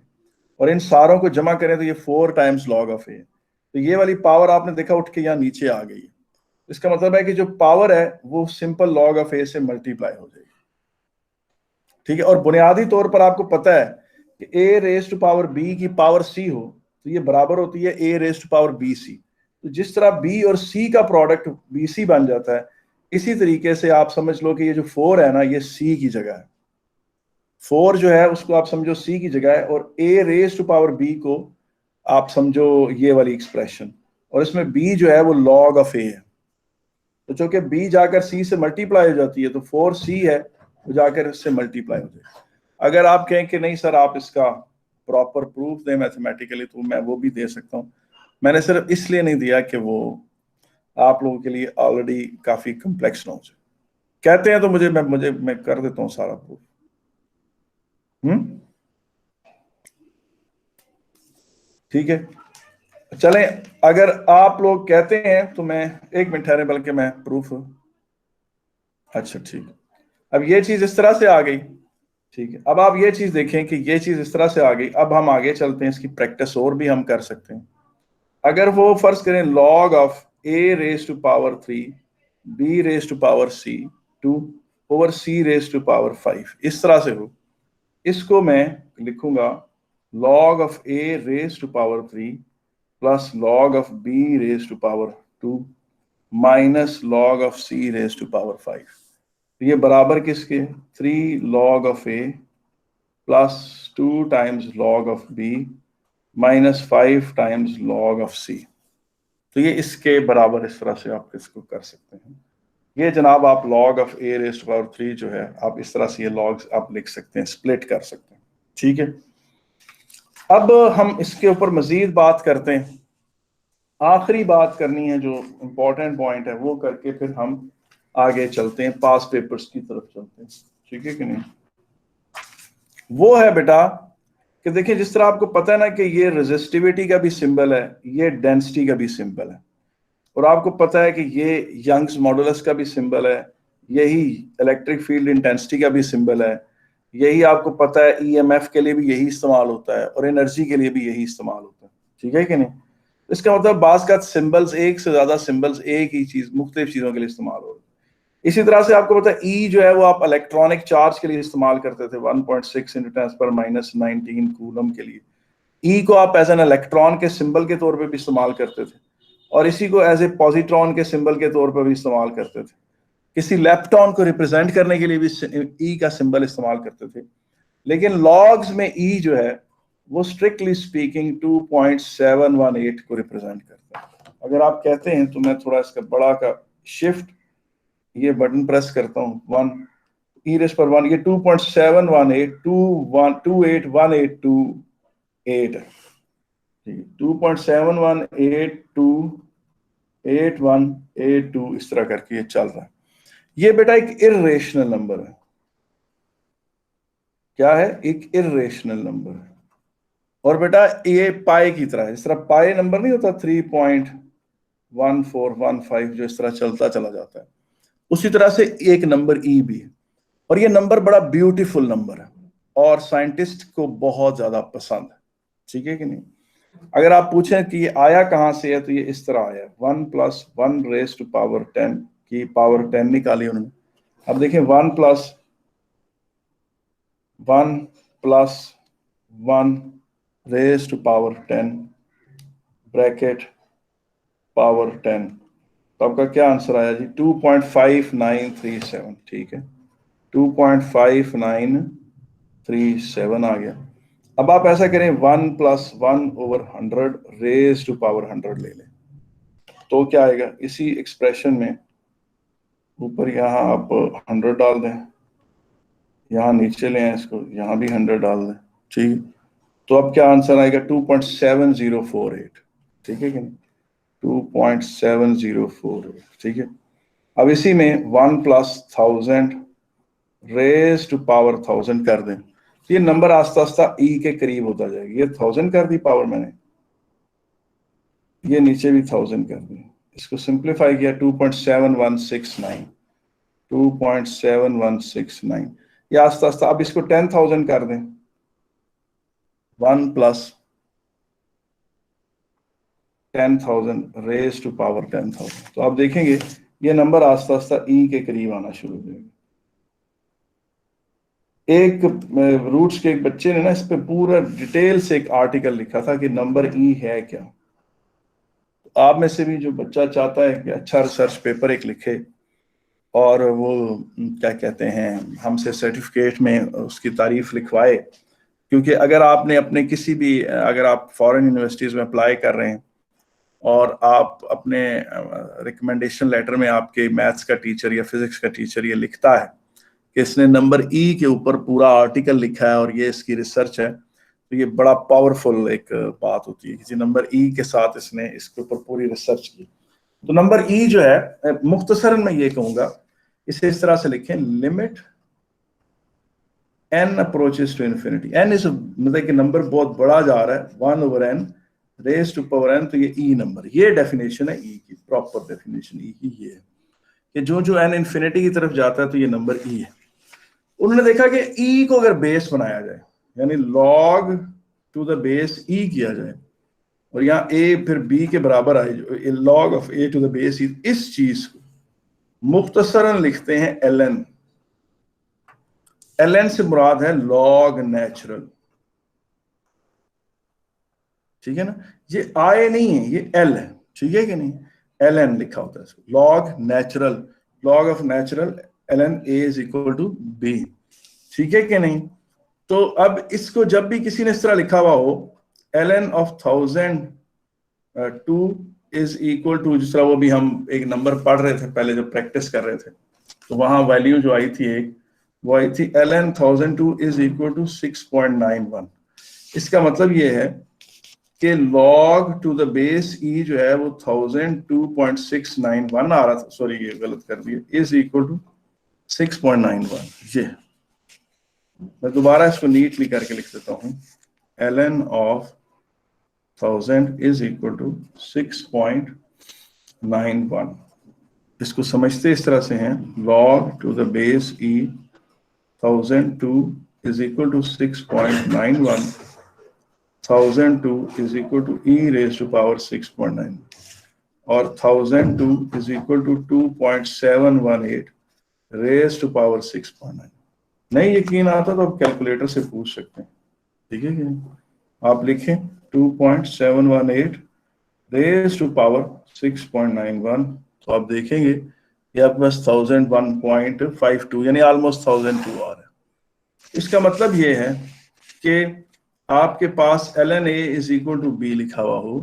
और इन सारों को जमा करें तो ये 4 टाइम्स log ऑफ a। तो ये वाली पावर आपने देखा उठ के यहाँ नीचे आ गई है। इसका मतलब है कि जो पावर है वो सिंपल log ऑफ a से मल्टीप्लाई हो जाएगी। ठीक है, और बुनियादी तौर पर आपको पता है कि a raise to power b की पावर c हो तो ये बराबर होती है a raise to power bc। तो जिस तरह b और c का प्रोडक्ट bc बन जाता है, इसी तरीके से आप समझ लो कि ये जो 4 है ना, ये c की जगह है। 4 जो है उसको आप समझो c की जगह है, और a raise to power b को आप समझो ये वाली एक्सप्रेशन, और इसमें b जो है वो log ऑफ a है। तो चूंकि b जाकर c से मल्टीप्लाई हो जाती है तो 4c है वो जाकर इससे मल्टीप्लाई हो जाएगी। अगर आप कहें कि नहीं सर आप इसका प्रॉपर प्रूफ दें मैथमेटिकली, तो मैं वो भी दे सकता हूँ। मैंने सिर्फ इसलिए नहीं दिया कि वो आप लोगों के लिए ऑलरेडी काफी कम्प्लेक्स ना हो जाए। कहते हैं तो मैं कर देता हूँ सारा प्रूफ। ठीक है, चलें, अगर आप लोग कहते हैं तो मैं 1 मिनट ठहरे, बल्कि मैं प्रूफ, अच्छा ठीक है, अब ये चीज इस तरह से आ गई। ठीक है, अब आप ये चीज देखें कि ये चीज इस तरह से आ गई। अब हम आगे चलते हैं, इसकी प्रैक्टिस और भी हम कर सकते हैं। अगर वो फर्ज करें log of a raise to power 3 b raise to power c 2 over c raise to power 5 इस तरह से हो, इसको मैं लिखूंगा log of a raise to power 3 plus log of b raise to power 2 minus log of c raise to power 5। ये बराबर किसके? 3 log of a plus 2 times log of b minus 5 times log of c। तो ये इसके बराबर इस तरह से आप इसको कर सकते हैं। ये जनाब आप log of a raise to power 3 जो है, आप इस तरह से ये लॉग्स आप लिख सकते हैं, स्प्लिट कर सकते हैं। ठीक है, अब हम इसके ऊपर मजीद बात करते हैं। आखिरी बात करनी है, जो इंपॉर्टेंट पॉइंट है वो करके फिर हम आगे चलते हैं, पास पेपर्स की तरफ चलते हैं। ठीक है कि नहीं? वो है बेटा कि देखिए, जिस तरह आपको पता है ना कि ये रेजिस्टिविटी का भी सिंबल है, ये डेंसिटी का भी सिंबल है, और आपको पता है कि ये यंग्स मॉडुलस का भी सिंबल है, यही इलेक्ट्रिक फील्ड इंटेंसिटी का भी सिंबल है, यही आपको पता है ईएमएफ के लिए भी यही इस्तेमाल होता है, और एनर्जी के लिए भी यही इस्तेमाल होता है। ठीक है कि नहीं? इसका मतलब बास का सिंबल्स, एक से ज्यादा सिंबल्स एक ही चीज मुख्तलिफ चीजों के लिए इस्तेमाल हो रहे हैं। इसी तरह से आपको पता है ई जो है वो आप इलेक्ट्रॉनिक चार्ज के लिए इस्तेमाल करते थे 1.6 इंटू 10⁻⁻19 कूलम के लिए। ई को आप एज एन इलेक्ट्रॉन के सिंबल के तौर पे भी इस्तेमाल करते थे, और इसी को एज ए पॉजिट्रॉन के सिंबल के तौर पर भी इस्तेमाल करते थे। किसी लेप्टॉन को रिप्रेजेंट करने के लिए भी ई का सिंबल इस्तेमाल करते थे। लेकिन लॉग्स में ई जो है वो स्ट्रिक्टली स्पीकिंग 2.718 को रिप्रेजेंट करता है। अगर आप कहते हैं तो मैं थोड़ा इसका बड़ा का शिफ्ट ये बटन प्रेस करता हूँ, 1 ई रेस पर 1, ये 2.718 28182 है। ठीक है, 2.7182882 इस तरह करके ये चल रहा है। ये बेटा एक इर्रेशनल नंबर है। क्या है? एक इर्रेशनल नंबर है। और बेटा ये पाए की तरह है, इस तरह पाए नंबर नहीं होता 3.1415 जो इस तरह चलता चला जाता है, उसी तरह से एक नंबर ई भी है। और ये नंबर बड़ा ब्यूटीफुल नंबर है और साइंटिस्ट को बहुत ज्यादा पसंद है। ठीक है कि नहीं? अगर आप पूछें कि ये आया कहां से है, तो ये इस तरह आया, 1 + 1 रेज़ टू पावर 10 की पावर 10 निकाली उन्होंने। अब देखें, 1 + 1 raise to power 10 bracket power 10, तो आपका क्या आंसर आया जी? 2.5937। ठीक है, 2.5937 आ गया। अब आप ऐसा करें, 1 + 1/100 रेज़ टू पावर 100 ले लें, तो क्या आएगा? इसी एक्सप्रेशन में ऊपर यहां आप 100 डाल दें, यहाँ नीचे ले आए इसको, यहाँ भी 100 डाल दें, ठीक है। तो अब क्या आंसर आएगा? 2.7048, ठीक है कि नहीं? 2.7048, ठीक है। अब इसी में 1 + 1000 रेज टू पावर 1000 कर दें, तो ये नंबर आस्ता आस्ता ई के करीब होता जाएगा। ये 1000 कर दी पावर मैंने, ये नीचे भी 1000 कर दी, इसको सिंप्लीफाई किया 2.7169, 2.7169। ये आस्ता आस्ता, अब इसको 10,000 कर दें, 1 + 10,000 रेज टू पावर 10,000, तो आप देखेंगे ये नंबर आस्ता आस्ता ई के करीब आना शुरू हो जाएगा। एक रूट्स के एक बच्चे ने ना इस पे पूरा डिटेल से एक आर्टिकल लिखा था कि नंबर ई है क्या। आप में से भी जो बच्चा चाहता है कि अच्छा रिसर्च पेपर एक लिखे और वो क्या कहते हैं हमसे सर्टिफिकेट में उसकी तारीफ लिखवाए, क्योंकि अगर आपने अपने किसी भी, अगर आप फॉरेन यूनिवर्सिटीज़ में अप्लाई कर रहे हैं और आप अपने रिकमेंडेशन लेटर में आपके मैथ्स का टीचर या फिजिक्स का टीचर ये लिखता है कि इसने नंबर ई के ऊपर पूरा आर्टिकल लिखा है और ये इसकी रिसर्च है, तो ये बड़ा पावरफुल एक बात होती है, किसी नंबर ई के साथ इसने इसके ऊपर पूरी रिसर्च की। तो नंबर ई जो है, मुख्तसरन मैं ये कहूंगा, इसे इस तरह से लिखें, limit n approaches to infinity. n is मतलब कि नंबर बहुत बड़ा जा रहा है, 1/n raise to power n, तो ये ई नंबर, ये डेफिनेशन है ई की, प्रॉपर डेफिनेशन ई की ये है कि जो जो n इन्फिनिटी की तरफ जाता है तो ये नंबर ई है। उन्होंने देखा कि ई को अगर बेस बनाया जाए, यानी log टू द बेस ई किया जाए, और यहाँ a फिर b के बराबर आए, जो log of a to the base E, इस चीज को मुख्तसरन लिखते हैं ln। ln से मुराद है log नेचुरल, ठीक है ना। ये I नहीं है, ये L है, ठीक है कि नहीं। ln लिखा होता है इसको, log natural, log of natural ln a is equal to b, ठीक है कि नहीं। तो अब इसको जब भी किसी ने इस तरह लिखा हुआ हो, ln of 1002 is equal to, जिस तरह वो भी हम एक नंबर पढ़ रहे थे पहले जब प्रैक्टिस कर रहे थे, तो वहां वैल्यू जो आई थी एक, वो आई थी ln 1002 इज इक्वल टू 6.91। इसका मतलब ये है कि log टू द बेस ई जो है वो 1002.691 आ रहा था, सॉरी ये गलत कर दिया, इज इक्वल टू 6.91। ये मैं दोबारा इसको नीटली करके लिख देता हूँ, ln of 1000 is equal to 6.91। इसको समझते इस तरह से हैं, log to the base e 1002 is equal to 6.91, 1002 is equal to e raise to power 6.9, और 1002 is equal to 2.718 raise to power 6.9। नहीं यकीन आता तो आप कैलकुलेटर से पूछ सकते हैं, ठीक है कि आप लिखें 2.718 रेज टू पावर 6.91, तो आप देखेंगे ये आपके पास 1001.52 यानी ऑलमोस्ट 1002 आ रहा है। इसका मतलब ये है कि आपके पास ln a is equal to b लिखा हुआ हो,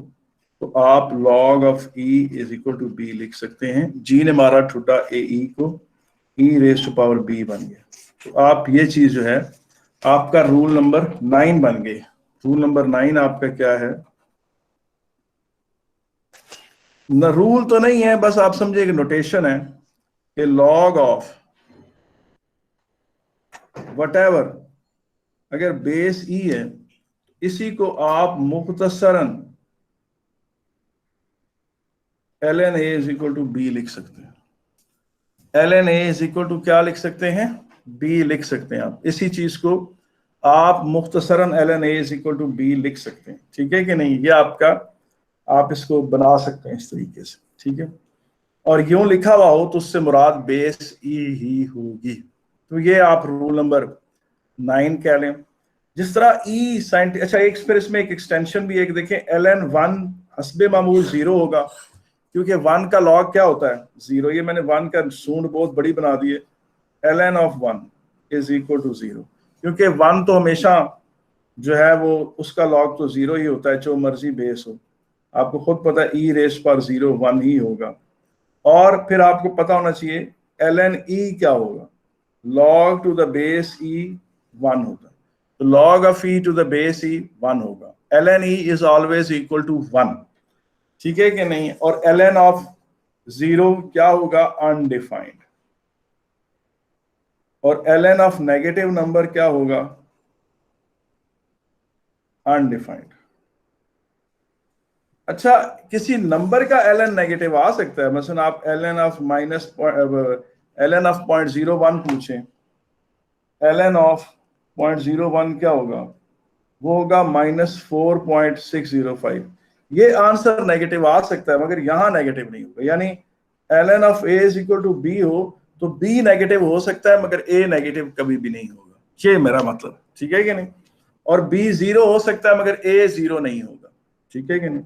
तो आप log of e is equal to b लिख सकते हैं। जी ने मारा ठुड्डा ए ई को, e raise to power b बन गया। तो आप ये चीज जो है आपका रूल नंबर 9 बन गए। रूल नंबर 9 आपका क्या है? न रूल तो नहीं है, बस आप समझिए कि नोटेशन है कि log ऑफ whatever अगर बेस ई है, इसी को आप मुख्तसरन ln a is equal to b लिख सकते हैं। ln a is equal to क्या लिख सकते हैं? b लिख सकते हैं। आप इसी चीज को आप मुख्तसरन ln a is equal to b लिख सकते हैं, ठीक है कि नहीं। ये आपका, आप इसको बना सकते हैं इस तरीके से, ठीक है। और यूं लिखा हुआ हो तो उससे मुराद बेस ई ही होगी। तो ये आप रूल नंबर 9 कह लें। जिस तरह ई साइंटिफिक, अच्छा एक फिर इसमें एक एक्सटेंशन भी एक देखें, ln1 हस्बे मामूल 0 होगा, क्योंकि 1 का लॉग क्या होता है? 0। ये मैंने 1 का सूंड बहुत बड़ी बना दी है, ln of 1 is equal to 0, क्योंकि 1 तो हमेशा जो है वो उसका लॉग तो 0 ही होता है, जो मर्जी बेस हो। आपको खुद पता है ई रेस पर 0 1 ही होगा। और फिर आपको पता होना चाहिए ln e क्या होगा, log to the base E 1 होगा, तो log of E to the base E 1 होगा। ln e is always equal to 1, ठीक है कि नहीं। और ln ऑफ 0 क्या होगा, अनडिफाइंड। और ln ऑफ नेगेटिव नंबर क्या होगा, अनडिफाइंड। अच्छा, किसी नंबर का ln नेगेटिव आ सकता है, मसलन आप ln of minus ln of 0.01 पूछें, ln ऑफ 0.01 क्या होगा, वो होगा -4.605। ये आंसर नेगेटिव आ सकता है मगर यहां नेगेटिव नहीं होगा। यानी ln of a is equal to b हो तो b नेगेटिव हो सकता है मगर a नेगेटिव कभी भी नहीं होगा, ये मेरा मतलब, ठीक है कि नहीं। और b 0 हो सकता है मगर a 0 नहीं होगा, ठीक है कि नहीं।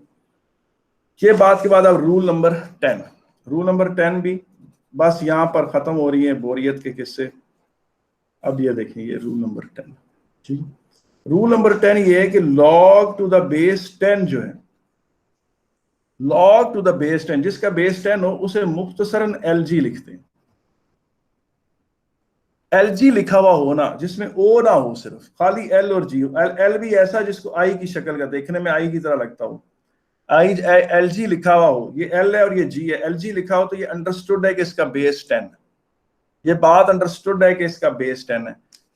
ये बात के बाद अब रूल नंबर 10। रूल नंबर 10 भी बस यहां पर खत्म हो रही है बोरियत के किस्से। अब ये देखिए, ये रूल नंबर 10, ठीक। रूल नंबर 10 ये है कि log टू द बेस 10 जो है, log टू द बेस 10, जिसका बेस 10 हो उसे मुख्तसरन LG लिखते हैं। LG लिखा हुआ हो ना, जिसमें ओ ना हो, सिर्फ खाली L और G हो। L भी ऐसा जिसको I की शक्ल का, देखने में I की तरह लगता हो, LG लिखा हुआ हो। ये L है और ये G है। LG लिखा हो तो ये अंडरस्टूड है कि इसका बेस 10 है, ये बात अंडरस्टूड है कि इसका बेस 10 है।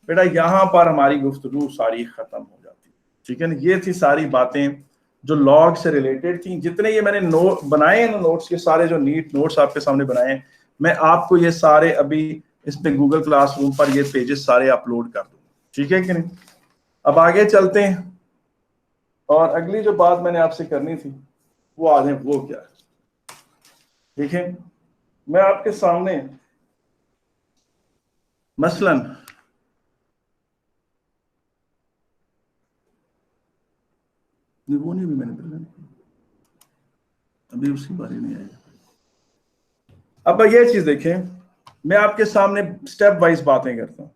बेटा यहां पर हमारी गुफ्तगू सारी खत्म हो जाती है, ठीक है ना। ये थी सारी बातें जो लॉग से रिलेटेड थी। जितने ये मैंने नोट बनाए हैं ना, नोट्स के सारे जो नीट नोट्स आपके सामने बनाए हैं, मैं आपको ये सारे अभी इस पे गूगल क्लासरूम पर ये पेजेस सारे अपलोड कर दूंगा, ठीक है कि नहीं। अब आगे चलते हैं और अगली जो बात मैंने आपसे करनी थी वो आज है, वो क्या है। देखें, मैं आपके सामने मसलन वो नहीं भी मैंने प्रेजेंट किया, अभी उसकी बारी नहीं आई। अब ये चीज देखें, मैं आपके सामने स्टेप वाइज बातें करता हूं।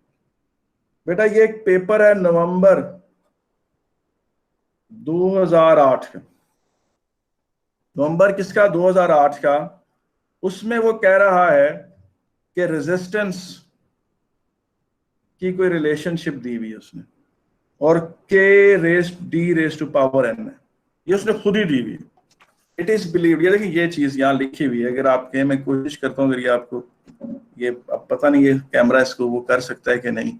बेटा ये एक पेपर है नवंबर 2008 का, नवंबर किसका, 2008 का। उसमें वो कह रहा है कि रेजिस्टेंस की कोई रिलेशनशिप दी हुई है उसने, और K raise D raise to power N है, ये उसने खुद ही दी हुई है। इट इज बिलीव, ये देखिए ये चीज यहाँ लिखी हुई है। अगर आपके, मैं कोशिश करता हूँ अगर ये आपको, ये अब पता नहीं ये कैमरा इसको वो कर सकता है कि नहीं,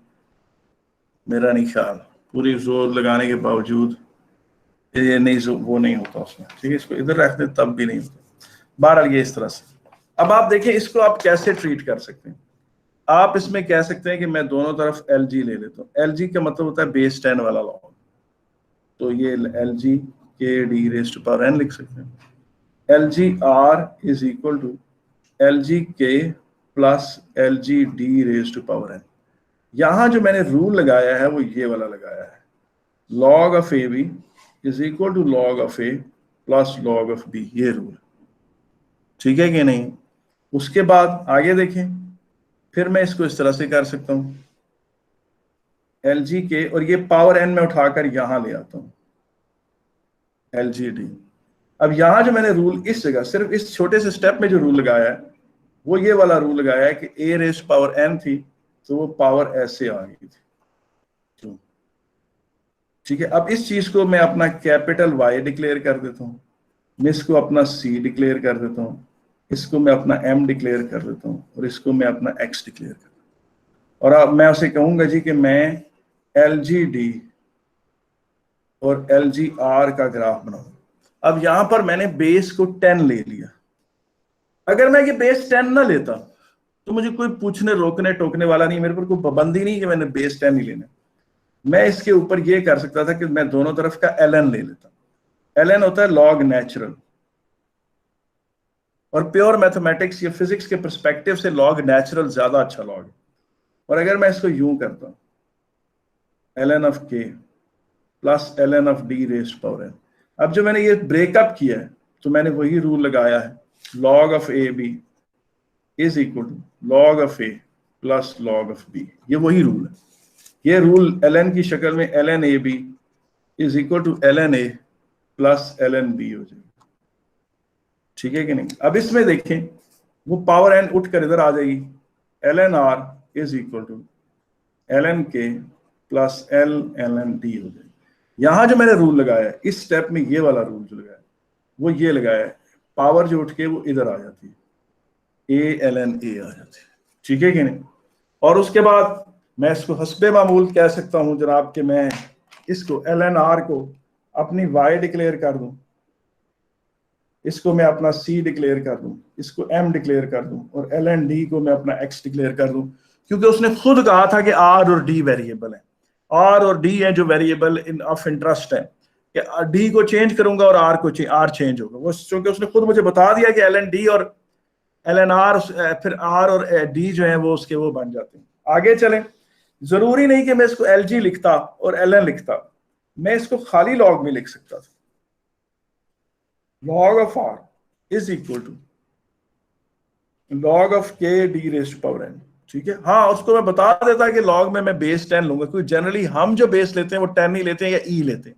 मेरा नहीं ख्याल, पूरी जोर लगाने के बावजूद ये नहीं, वो नहीं होता उसमें, ठीक है। इसको इधर रख दे तब भी नहीं होता। बहरहाल ये इस तरह से। अब आप देखें इसको आप कैसे ट्रीट कर सकते हैं। आप इसमें कह सकते हैं कि मैं दोनों तरफ LG ले लेता हूँ। LG का मतलब होता है बेस 10 वाला लॉग, तो ये LG K D raise to power n लिख सकते हैं। LG R is equal to LG K plus LG D raise to power n। यहां जो मैंने रूल लगाया है वो ये वाला लगाया है, log of AB is equal to log of A plus log of B, ये रूल, ठीक है कि नहीं। उसके बाद आगे देखें, फिर मैं इसको इस तरह से कर सकता हूं, LG के, और ये पावर n में उठाकर यहां ले आता हूं LGD। अब यहां जो मैंने रूल इस जगह, सिर्फ इस छोटे से स्टेप में जो रूल लगाया है वो ये वाला रूल लगाया है कि A रेज पावर n थी तो वो पावर ऐसे आ गई थी, ठीक है। अब इस चीज को मैं अपना कैपिटल Y डिक्लेयर कर देता हूं, मैं इसको अपना C डिक्लेयर कर देता हूं, इसको मैं अपना M डिक्लेयर कर देता हूं, और इसको मैं अपना X डिक्लेयर कर देता हूं। और अब मैं उसे कहूंगा जी कि मैं LGD और LGR का ग्राफ बनाऊं। अब यहां पर मैंने बेस को 10 ले लिया। अगर मैं ये बेस 10 ना लेता तो मुझे कोई पूछने रोकने टोकने वाला नहीं, मेरे पर कोई पाबंदी नहीं कि मैंने बेस 10 ही लेना। मैं इसके ऊपर ये कर सकता था कि मैं दोनों तरफ का ln ले लेता। ln होता है लॉग नेचुरल, और प्योर मैथमेटिक्स या फिजिक्स के परस्पेक्टिव से लॉग नेचुरल ज्यादा अच्छा लॉग है। और अगर मैं इसको यूं करता हूं, ln of k plus ln of d raised power n। अब जो मैंने ये ब्रेकअप किया है तो मैंने वही रूल लगाया है, log of a b is equal to log of a plus log of b, ये वही रूल है। ये रूल ln की शक्ल में ln a b is equal to ln a plus ln b हो जाएगा, ठीक है कि नहीं। अब इसमें देखें वो पावर n उठ कर इधर आ जाएगी, ln r is equal to ln k plus l ln d हो जाएगा। यहां जो मैंने रूल लगाया है, इस स्टेप में ये वाला रूल जो लगाया है वो ये लगाया है, पावर जो उठ के वो इधर आ जाती है, a ln a आ जाती है, ठीक है कि नहीं। और उसके बाद मैं इसको हस्बे मामूल कह सकता हूं जनाब कि मैं इसको ln r को अपनी y डिक्लेयर कर दूं, इसको मैं अपना c डिक्लेयर कर दूं, इसको m डिक्लेयर कर दूं, और ln d को मैं अपना x डिक्लेयर कर दूं, क्योंकि उसने खुद कहा था कि r और d वेरिएबल है, r और d है जो वेरिएबल इन ऑफ इंटरेस्ट है, कि d को चेंज करूंगा और r को r चेंज होगा। वो क्योंकि उसने खुद मुझे बता दिया कि ln d और ln r, फिर r और d जो है वो उसके वो बन जाते हैं। आगे चलें, जरूरी नहीं कि मैं इसको lg लिखता और ln लिखता, मैं इसको खाली लॉग में लिख सकता था। log of r is equal to log of k d raised to power n, ठीक है। हाँ, उसको मैं बता देता कि log में मैं बेस 10 लूंगा, क्योंकि जनरली हम जो बेस लेते हैं वो 10 ही लेते हैं या e लेते हैं।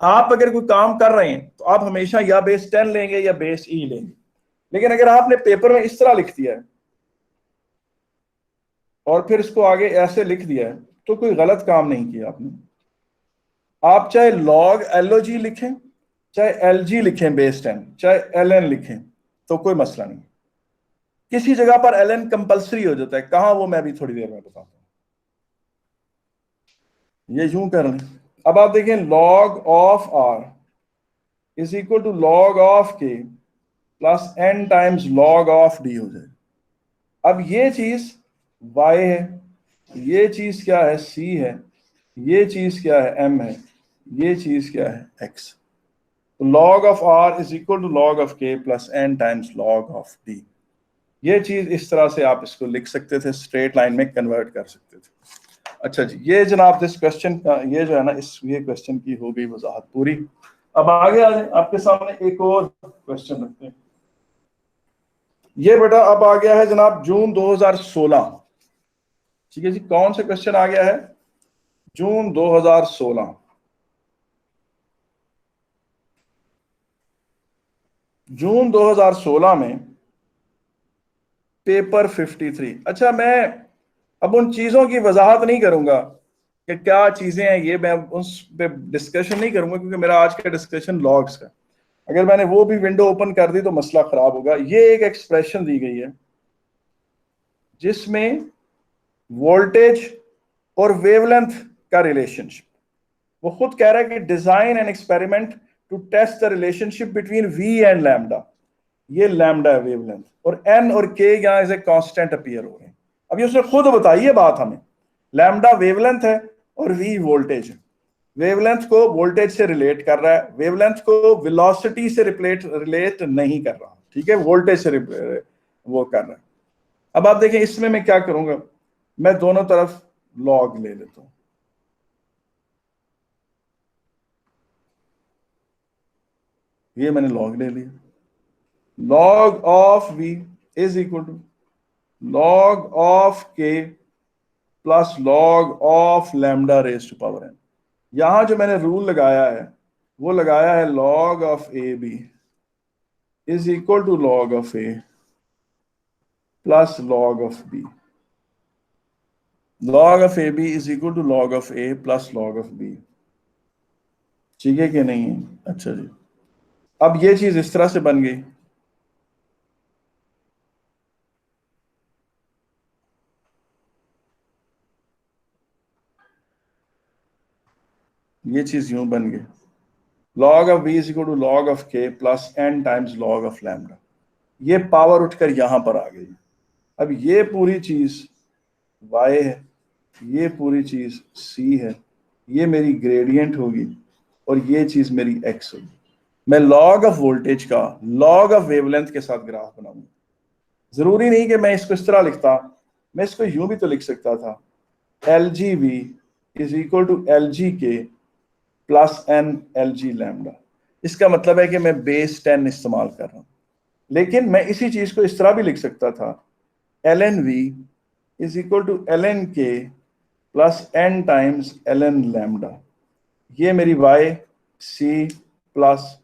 आप अगर कोई काम कर रहे हैं तो आप हमेशा या बेस 10 लेंगे या बेस e लेंगे, लेकिन अगर आपने पेपर में इस तरह लिख दिया है और फिर इसको आगे ऐसे लिख दिया है तो कोई गलत काम नहीं किया आपने। आप चाहे log log लिखें, चाहे lg लिखें बेस 10, चाहे ln लिखें, तो कोई मसला नहीं। किसी जगह पर ln कंपलसरी हो जाता है, कहां वो मैं भी थोड़ी देर में बताता हूं। ये यूं कर लें। अब आप देखें log of r is equal to log of k plus n times log of d हो जाए। अब ये चीज y है, ये चीज क्या है c है, ये चीज क्या है m है, ये चीज क्या है x। तो log of r is equal to log of k plus n times log of d। ये चीज इस तरह से आप इसको लिख सकते थे, स्ट्रेट लाइन में कन्वर्ट कर सकते थे। अच्छा जी, ये जनाब दिस क्वेश्चन का ये जो है ना, इस ये क्वेश्चन की हो गई वजाहत पूरी। अब आगे आ जाए, आपके सामने एक और क्वेश्चन रखते हैं। ये बेटा अब आ गया है जनाब जून 2016, ठीक है जी। कौन सा क्वेश्चन आ गया है? जून 2016। जून 2016 में पेपर 53। अच्छा, मैं अब उन चीजों की वजाहत नहीं करूंगा कि क्या चीजें हैं, ये मैं उस पे डिस्कशन नहीं करूंगा, क्योंकि मेरा आज का डिस्कशन लॉग्स का। अगर मैंने वो भी विंडो ओपन कर दी तो मसला खराब होगा। ये एक एक्सप्रेशन दी गई है जिसमें वोल्टेज और वेवलेंथ का रिलेशनशिप, वो खुद कह रहा है कि design and experiment to test the relationship between V and lambda. ये लैम्डा है वेवलेंथ, और एन और के यहां एज ए कांस्टेंट अपीयर हो रहे हैं। अब ये उसने खुद बताई है बात हमें, लैम्डा वेवलेंथ है और वी वोल्टेज है। वेवलेंथ को वोल्टेज से रिलेट कर रहा है, वेवलेंथ को वेलोसिटी से रिलेट नहीं कर रहा, ठीक है, वोल्टेज से वो कर रहा है। अब आप देखें इसमें मैं क्या करूंगा, मैं दोनों तरफ लॉग ले लेता हूं। ये मैंने लॉग ले लिया। log of v is equal to log of k plus log of lambda raise to power n। यहां जो मैंने रूल लगाया है वो लगाया है log of A B is equal to log of a plus log of b। log of A B is equal to log of a plus log of b, ठीक है कि नहीं? अच्छा जी, अब ये चीज इस तरह से बन गई। ये चीज यूं बन गई, log of v is equal to log of k plus n times log of lambda. ये पावर उठकर यहां पर आ गई। अब ये पूरी चीज y है, ये पूरी चीज c है, ये मेरी ग्रेडियंट होगी और ये चीज मेरी x होगी। मैं log ऑफ वोल्टेज का log ऑफ वेवलेंथ के साथ ग्राफ बनाऊंगा। जरूरी नहीं कि मैं इसको इस तरह लिखता, मैं इसको यूं भी तो लिख सकता था, LGV is equal to LGK plus n LG lambda. इसका मतलब है कि मैं बेस 10 इस्तेमाल कर रहा हूं। लेकिन मैं इसी चीज को इस तरह भी लिख सकता था, LNV is equal to LNK plus n times LN lambda. ये मेरी y c प्लस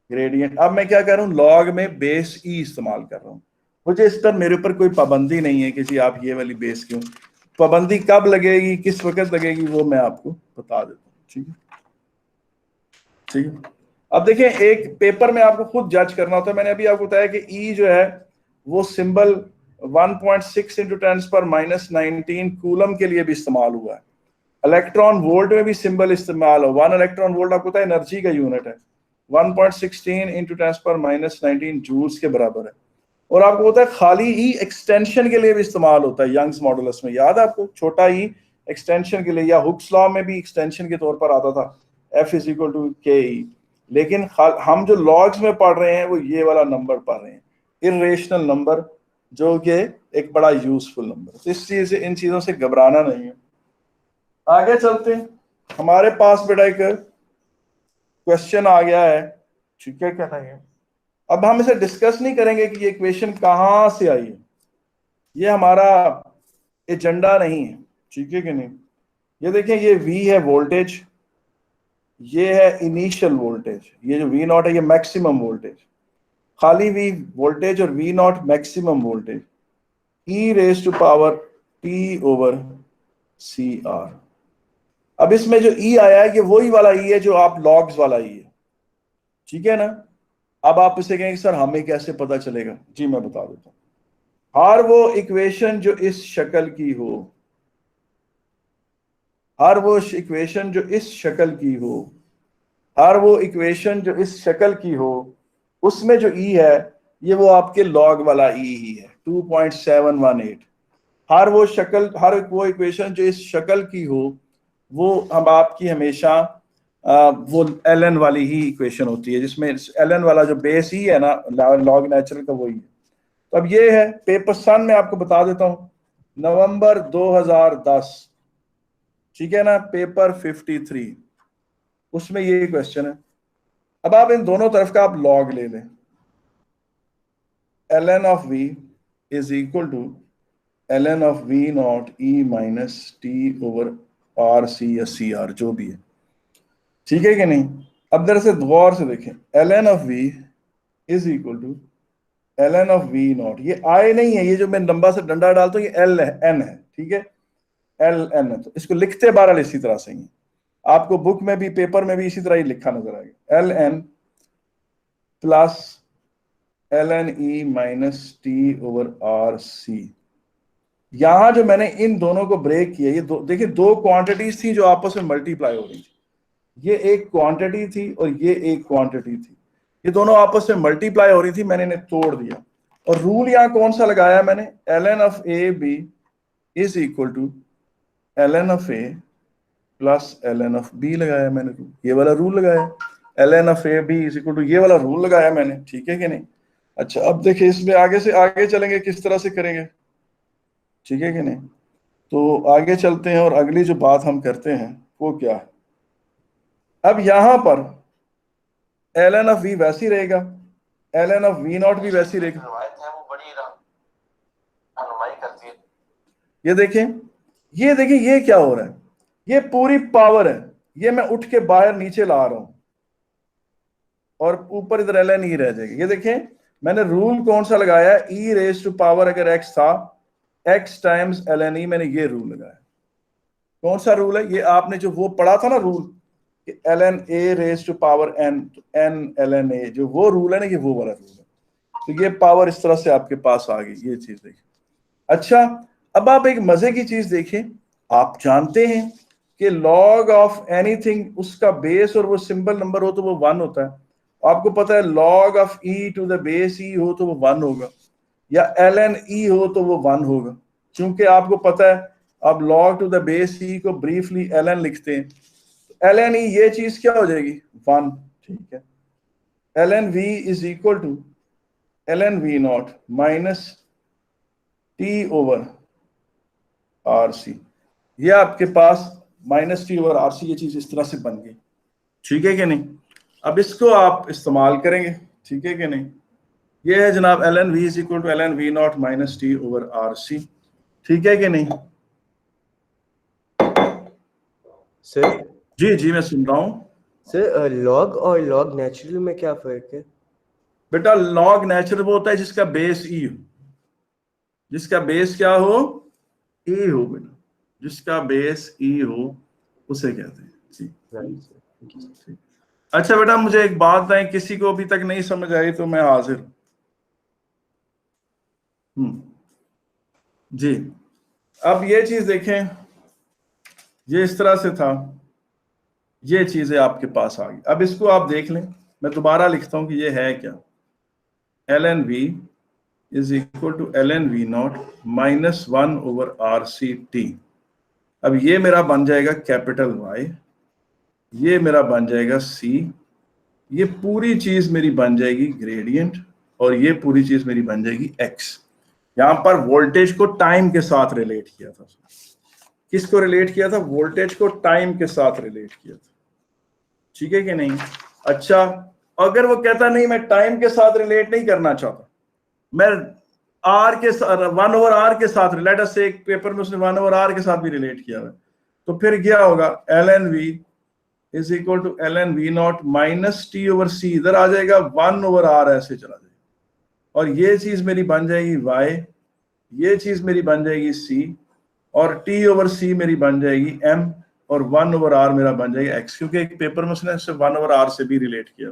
ग्रेडियंट। अब मैं क्या कर रहा हूं, लॉग में बेस e इस्तेमाल कर रहा हूं। मुझे इस पर मेरे ऊपर कोई पाबंदी नहीं है कि जी आप ये वाली बेस क्यों, पाबंदी कब लगेगी, किस वक्त लगेगी, वो मैं आपको बता देता हूँ। ठीक है, ठीक है। अब देखिए, एक पेपर में आपको खुद जज करना होता है। मैंने अभी आपको बताया कि ई जो है वो सिंबल 1.6 इंटू 10⁻⁻19 कूलम के लिए भी इस्तेमाल हुआ है। इलेक्ट्रॉन वोल्ट में भी सिंबल इस्तेमाल हो, 1 इलेक्ट्रॉन वोल्ट आपको पता है एनर्जी का यूनिट है, 1.16 इंटू 10⁻⁻19 जूल्स के बराबर है। और आपको पता है खाली ई एक्सटेंशन के लिए भी इस्तेमाल होता है यंग्स मॉडुलस में, याद है आपको, छोटा ई एक्सटेंशन के लिए, या हुक्स लॉ में भी एक्सटेंशन के तौर पर आता था, F इज इक्वल टू के ई। लेकिन हम जो लॉग्स में पढ़ रहे हैं वो ये वाला नंबर पढ़ रहे हैं, इरेशनल नंबर, जो कि एक बड़ा यूजफुल नंबर। तो इस चीज से, इन चीजों से घबराना नहीं है। आगे चलते हैं, हमारे पास बेटा एक क्वेश्चन आ गया है, ठीक है क्या नहीं है। अब हम इसे डिस्कस नहीं करेंगे कि ये इक्वेशन कहां से आई है, ये हमारा एजेंडा नहीं है, ठीक है कि नहीं। ये देखें, ये V है वोल्टेज, ये है इनिशियल वोल्टेज, ये जो V नॉट है ये मैक्सिमम वोल्टेज, खाली V वोल्टेज और V naught maximum voltage, e raise to power T over CR। अब इसमें जो E आया है ये वही वाला E है जो आप लॉग्स वाला E है, ठीक है ना। अब आप इसे कहेंगे सर हमें कैसे पता चलेगा, जी मैं बता देता हूं। हर वो इक्वेशन जो इस शक्ल की हो, हर वो इक्वेशन जो इस शक्ल की हो, हर वो इक्वेशन जो इस शक्ल की हो, उसमें जो E है ये वो आपके लॉग वाला E ही है, 2.718। हर वो इक्वेशन जो इस शक्ल की हो वो हम आपकी हमेशा वो ln वाली ही इक्वेशन होती है, जिसमें ln वाला जो बेस ही है ना, लॉग नेचुरल का वही है। तो अब ये है पेपर सन में, आपको बता देता हूं, नवंबर 2010, ठीक है ना, पेपर 53, उसमें ये क्वेश्चन है। अब आप इन दोनों तरफ का आप लॉग ले लें, ln of v is equal to ln of v naught e minus T over R C या सी आर, जो भी है, ठीक है कि नहीं। अब दर से गौर से देखें, ln of v is equal to ln of v naught, ये i नहीं है, ये जो मैं लंबा से डंडा डालता हूँ ये l है, n है, ठीक है, ln है। तो इसको लिखते बहरहाल इसी तरह से ही, आपको बुक में भी पेपर में भी इसी तरह ही लिखा नजर आएगा, ln plus ln e minus T over R C. यहां जो मैंने इन दोनों को ब्रेक किया, ये देखिए दो क्वांटिटीज थी जो आपस में मल्टीप्लाई हो रही थी, ये एक क्वांटिटी थी और ये एक क्वांटिटी थी, ये दोनों आपस में मल्टीप्लाई हो रही थी, मैंने इन्हें तोड़ दिया। और रूल यहां कौन सा लगाया मैंने, ln of A B is equal to ln of A plus ln of B लगाया मैंने, ये वाला रूल लगाया, ln of A B is equal to ये वाला रूल लगाया मैंने, ठीक है कि नहीं। अच्छा अब देखिए इसमें आगे से आगे चलेंगे, किस तरह से करेंगे, ठीक है कि नहीं। तो आगे चलते हैं और अगली जो बात हम करते हैं वो क्या है। अब यहां पर ln ऑफ v वैसी रहेगा, ln ऑफ v नॉट भी वैसी रहेगा, ये देखें, ये देखें ये क्या हो रहा है, ये पूरी पावर है, ये मैं उठ के बाहर नीचे ला रहा हूं और ऊपर इधर ln e रह जाएगी। ये देखें मैंने रूल कौन सा लगाया, e रेज टू पावर अगर x था, x टाइम्स ln e, मैंने ये रूल लगाया। कौन सा रूल है, ये आपने जो वो पढ़ा था ना rule, ln a raise to power n, n ln a, जो वो रूल है ना, ये वो वाला रूल है। तो ये पावर इस तरह से आपके पास आ गई, ये चीज देखिए। अच्छा अब आप एक मजे की चीज देखें, आप जानते हैं कि लॉग ऑफ एनीथिंग उसका बेस और वो सिंबल नंबर हो तो वो 1 होता है। आपको पता है log of e to the base e हो तो वो 1 होगा, या ln e हो तो वो 1 होगा, क्योंकि आपको पता है आप log to the base e को ब्रीफली ln लिखते हैं, ln e ये चीज क्या हो जाएगी 1, ठीक है। ln v is equal to ln v not minus T over R C, ये आपके पास minus T over R C, ये चीज इस तरह से बन गई, ठीक है कि नहीं। अब इसको आप इस्तेमाल करेंगे, ठीक है कि नहीं। ये है जनाब ln v is equal to ln v not minus T over R C, ठीक है कि नहीं। सर जी जी मैं सुन रहा हूँ सर, लॉग और लॉग नेचुरल में क्या फर्क है। बेटा, लॉग नेचुरल वो होता है जिसका बेस ई हो, जिसका बेस क्या हो, ए हो बेटा, जिसका बेस ई हो उसे कहते हैं। जी Right, sir. Thank you, sir. ठीक। अच्छा बेटा मुझे एक बात बताएं, किसी को अभी तक नहीं समझ आई तो मैं हाजिर हूं। जी अब ये चीज देखें, ये इस तरह से था, ये चीजें आपके पास आ गई। अब इसको आप देख लें, मैं दोबारा लिखता हूं कि ये है क्या। L N V is equal to L N V not minus 1 over R C T. अब ये मेरा बन जाएगा कैपिटल वाई, ये मेरा बन जाएगा सी, ये पूरी चीज मेरी बन जाएगी ग्रेडियंट, और ये पूरी चीज मेरी बन जाएगी एक्स। यहां पर वोल्टेज को टाइम के साथ रिलेट किया था। किसको रिलेट किया था? वोल्टेज को टाइम के साथ रिलेट किया था। ठीक है कि नहीं? अच्छा अगर वो कहता नहीं मैं टाइम के साथ रिलेट नहीं करना चाहता, मैं आर के साथ 1 ओवर आर के साथ, लेट अस से एक पेपर में उसने 1 ओवर आर के साथ भी रिलेट किया है, तो फिर क्या होगा, L N V is equal to L N V not minus T over C, इधर आ जाएगा 1 ओवर आर ऐसे चला जाएगा, और ये चीज मेरी बन जाएगी वाई, ये चीज मेरी बन जाएगी सी, और टी ओवर सी मेरी बन जाएगी एम, और 1 ओवर आर मेरा बन जाएगा एक्स, क्योंकि एक पेपर में उसने 1 ओवर आर से भी रिलेट किया,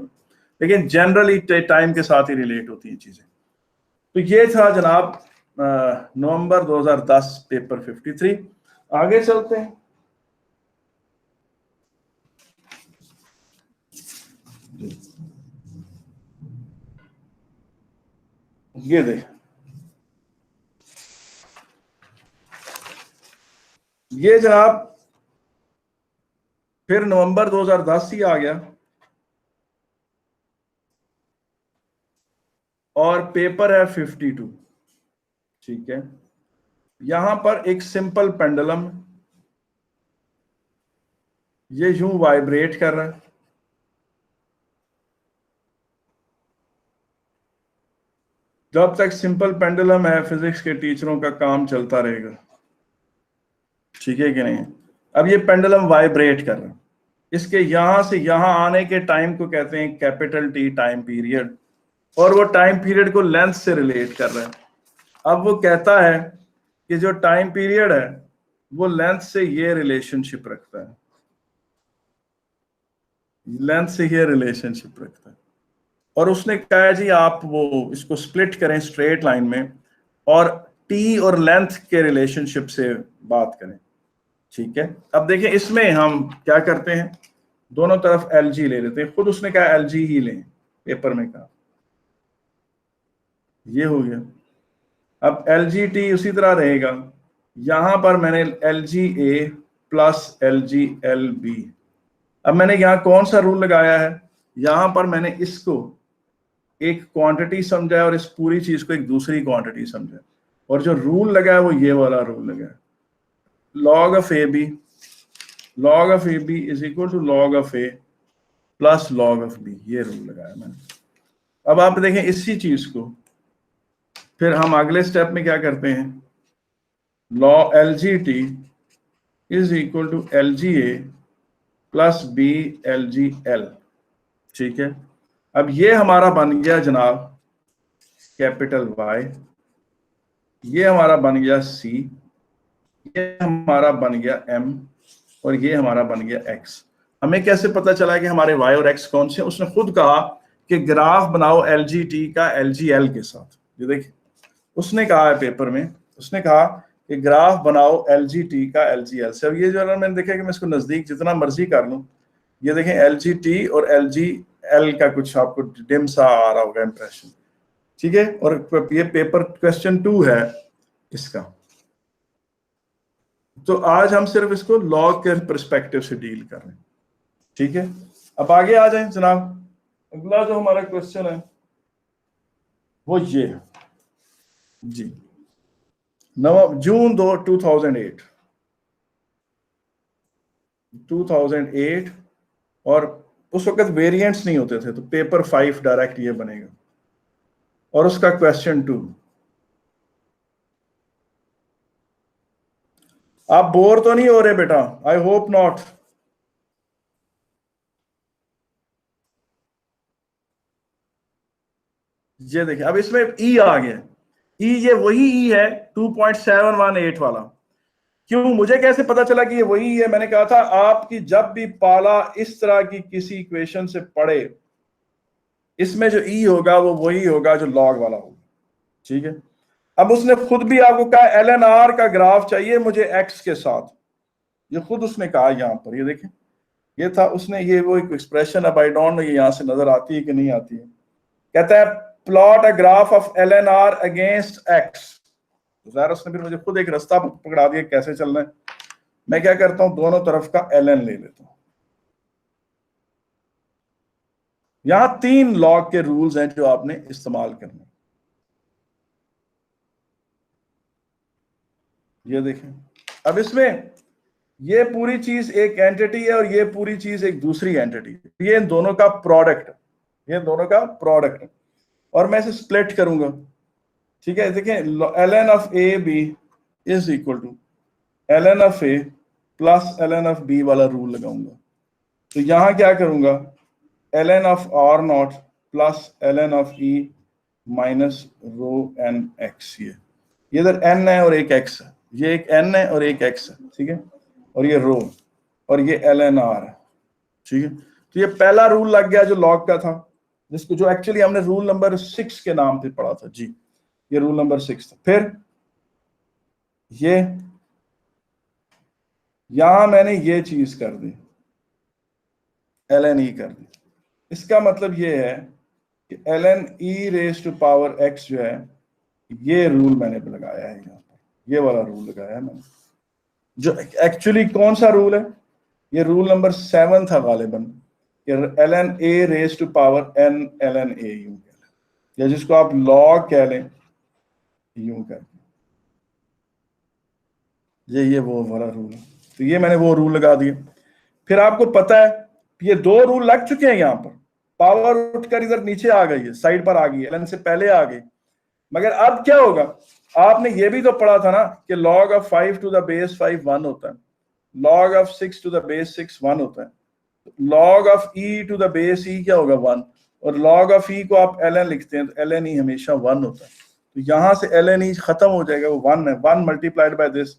लेकिन जनरली टाइम के साथ ही रिलेट होती हैं चीजें। तो ये था जनाब नवंबर 2010 पेपर 53। आगे चलते हैं। ये देख, ये जनाब फिर नवंबर 2010 ही आ गया, और पेपर है 52। ठीक है, यहां पर एक सिंपल पेंडुलम, ये यूं वाइब्रेट कर रहा है, जब तक सिंपल पेंडुलम है फिजिक्स के टीचरों का काम चलता रहेगा। ठीक है कि नहीं? अब ये पेंडुलम वाइब्रेट कर रहा है, इसके यहां से यहां आने के टाइम को कहते हैं कैपिटल टी टाइम पीरियड, और वो टाइम पीरियड को लेंथ से रिलेट कर रहा है। अब वो कहता है कि जो टाइम पीरियड है वो लेंथ से ये रिलेशनशिप रखता है, लेंथ से ये रिलेशनशिप रखता है, और उसने कहा है जी आप वो इसको स्प्लिट करें स्ट्रेट लाइन में, और टी और लेंथ के रिलेशनशिप से बात करें। ठीक है, अब देखें इसमें हम क्या करते हैं, दोनों तरफ एल जी ले लेते हैं, खुद उसने कहा एल जी ही लें, पेपर में कहा, ये हो गया। अब एल जी टी उसी तरह रहेगा, यहां पर मैंने L G A plus L G L B. अब मैंने यहां कौन सा रूल लगाया है, यहां पर मैंने इसको एक क्वांटिटी समझा है और इस पूरी चीज को एक दूसरी क्वांटिटी समझा है, और जो रूल लगा है वो ये वाला रूल लगा है, log of A B, log of A B is equal to log of A plus log of B, ये रूल लगाया मैंने। अब आप देखें इसी चीज को फिर हम अगले स्टेप में क्या करते हैं, log L G T is equal to L G A plus B L G L. ठीक है, अब ये हमारा बन गया जनाब कैपिटल वाई, ये हमारा बन गया सी, ये हमारा बन गया एम, और ये हमारा बन गया एक्स। हमें कैसे पता चला कि हमारे वाई और एक्स कौन से? उसने खुद कहा कि ग्राफ बनाओ एल जी टी का एल जी एल के साथ। ये देखिए उसने कहा है पेपर में, उसने कहा कि ग्राफ बनाओ एल जी टी का एल जी एल से। अब ये जो है मैंने देखा कि मैं इसको नजदीक जितना मर्जी कर लूं, ये देखें एल जी टी और एल जी एल का कुछ आपको डिम सा आ रहा होगा इंप्रेशन। ठीक है, और ये पेपर क्वेश्चन 2 है इसका। तो आज हम सिर्फ इसको लॉग के पर्सपेक्टिव से डील कर रहे हैं। ठीक है, अब आगे आ जाए जनाब। अगला जो हमारा क्वेश्चन है वो ये है जी, जून 2008, और उस वक्त वेरिएंट्स नहीं होते थे, तो पेपर 5 डायरेक्ट ये बनेगा, और उसका क्वेश्चन 2। आप बोर तो नहीं हो रहे बेटा? I hope not. ये देखिए अब इसमें ई आ गया, ई, ये वही ई है 2.718 वाला। क्यों, मुझे कैसे पता चला कि ये वही है? मैंने कहा था आपकी जब भी पाला इस तरह की किसी इक्वेशन से पढ़े, इसमें जो ई होगा वो वही होगा जो लॉग वाला होगा, ठीक है। अब उसने खुद भी आपको कहा LNR का ग्राफ चाहिए मुझे एक्स के साथ, ये खुद उसने कहा यहां पर, ये देखें, ये था उसने, ये वो एक एक्सप्रेशन, अब आई डोंट नो ये यहां से नजर आती है कि नहीं आती है। कहता है plot a graph of LNR against x. तो ज़ाहिर उसने फिर मुझे खुद एक रास्ता पकड़ा दिया कैसे चलना है। मैं क्या करता हूं, दोनों तरफ का ln ले लेता हूं। यहां 3 लॉग के रूल्स हैं जो आपने इस्तेमाल करने। ये देखें, अब इसमें ये पूरी चीज एक एंटिटी है और ये पूरी चीज एक दूसरी एंटिटी है, ये इन दोनों का प्रोडक्ट, ये दोनों का प्रोडक्ट है, और मैं इसे स्प्लिट करूंगा, ठीक है। देखें, ln of A B is equal to ln of A plus ln of B वाला रूल लगाऊंगा। तो यहां क्या करूंगा, ln of R naught plus ln of E minus rho N X. ये इधर n है और एक x है, ये एक n है और एक x है, ठीक है, और ये रो और ये LNR है, ठीक है। तो ये पहला रूल लग गया जो लॉग का था, जिसको जो एक्चुअली हमने रूल नंबर 6 के नाम से पढ़ा था जी, ये रूल नंबर 6 था। फिर ये यहां मैंने ये चीज कर दी, ln e कर दी। इसका मतलब ये है कि ln e raise to power x जो है, ये रूल मैंने लगाया है यहाँ पर, ये वाला रूल लगाया है मैंने, जो एक्चुअली कौन सा रूल है, ये रूल नंबर 7 था गालिबन, ln a raise to power n ln a यूं कह लें, या जिसको आप लॉग कह लें, यूं कह, ये वो वाला रूल है। तो ये मैंने वो रूल लगा दिए। फिर आपको पता है ये 2 रूल लग चुके हैं यहाँ पर, पावर उठकर इधर नीचे आ गई है, साइड पर आ गई है, ln से पहले आ गई। मगर अब क्या होगा, आपने ये भी तो पढ़ा था ना कि log of 5 to the base 5 1 होता है, log of 6 to the base 6 1 होता है, log of e to the base e क्या होगा 1, और log ऑफ e को आप ln लिखते हैं तो ln e हमेशा 1 होता है। तो यहां से ln e खत्म हो जाएगा, वो 1 है, 1 मल्टीप्लाइड बाय दिस,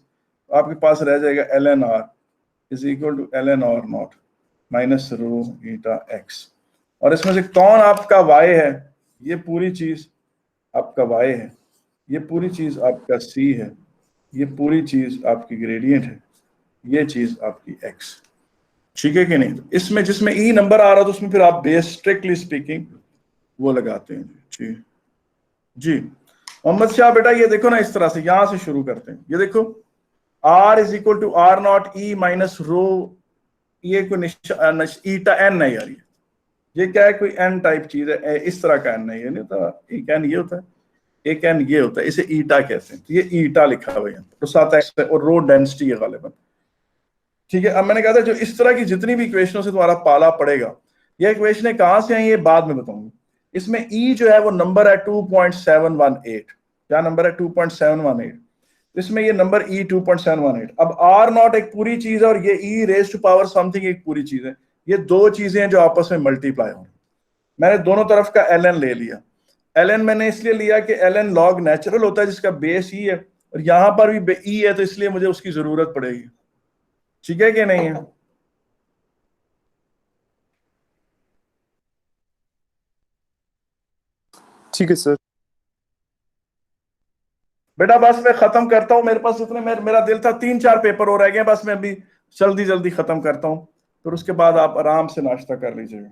आपके पास रह जाएगा ln r is equal to ln r not minus rho eta x। और इसमें से कौन आपका y है, ये पूरी चीज आपका y है, ये पूरी चीज आपका c है, ये पूरी चीज आपकी ग्रेडियंट है, ये चीज आपकी x, ठीक है कि नहीं। तो इसमें जिसमें ई नंबर आ रहा था उसमें फिर आप बेस स्ट्रिक्टली स्पीकिंग वो लगाते हैं जी। जी मोहम्मद शाह बेटा, ये देखो ना, इस तरह से यहां से शुरू करते हैं। ये देखो r is equal to R not E minus rho, ये कोई ईटा एन है यार, ये क्या है, कोई एन टाइप चीज है, इस तरह का एन है, ये नहीं होता, एक एन ये होता है, एक एन ये होता है, इसे ईटा कहते हैं। तो ये ईटा लिखा हुआ है तो साथ एक्स और रो डेंसिटी है गालिबन, ठीक है। अब मैंने कहा था जो इस तरह की जितनी भी इक्वेशनों से तुम्हारा पाला पड़ेगा, ये इक्वेशनें कहां से आई ये बाद में बताऊंगा। इसमें ई जो है वो नंबर है 2.718, क्या नंबर है 2.718, इसमें ये नंबर ई 2.718। अब आर नॉट एक पूरी चीज है और ये e raise to power something एक पूरी चीज है, ये 2 चीजें हैं जो आपस में मल्टीप्लाई हो रही। मैंने दोनों तरफ का ln ले लिया, ln मैंने इसलिए लिया कि ln लॉग नेचुरल होता है जिसका बेस ई है, और यहां पर भी ई है, तो इसलिए मुझे उसकी जरूरत पड़ेगी, ठीक है कि नहीं है। ठीक है सर। बेटा बस मैं खत्म करता हूं, मेरे पास इतने मेरा दिल था 3-4 पेपर और रह गए, बस मैं अभी जल्दी जल्दी खत्म करता हूं, फिर उसके बाद आप आराम से नाश्ता कर लीजिएगा।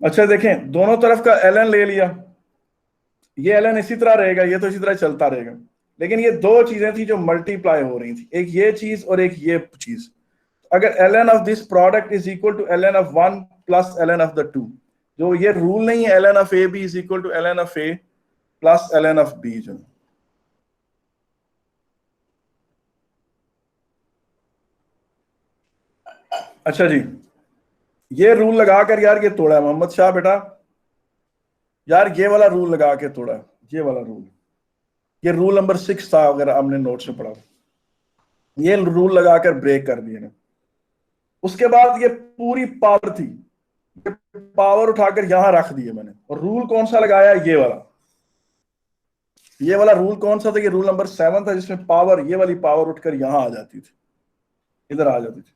अच्छा देखें, दोनों तरफ का ln ले लिया, ये ln इसी तरह रहेगा, ये तो इसी तरह चलता रहेगा, लेकिन ये 2 चीजें थी जो मल्टीप्लाई हो रही थी, एक ये चीज और एक ये चीज। अगर ln of this product is equal to ln of 1 plus ln of the 2, जो ये रूल नहीं है ln of A B is equal to ln of A plus ln of B, जो अच्छा जी, ये रूल लगाकर यार ये तोड़ा है मोहम्मद शाह बेटा, यार ये वाला रूल लगा के तोड़ा है, ये वाला रूल, ये रूल नंबर 6 था अगर हमने नोट्स में पढ़ा, ये रूल लगाकर ब्रेक कर दिए ने। उसके बाद ये पूरी पावर थी, ये पावर उठाकर यहां रख दिए मैंने, और रूल कौन सा लगाया, ये वाला, ये वाला रूल कौन सा था? ये रूल नंबर 7 था, जिसमें पावर, ये वाली पावर उठकर यहां आ जाती थी, इधर आ जाती थी।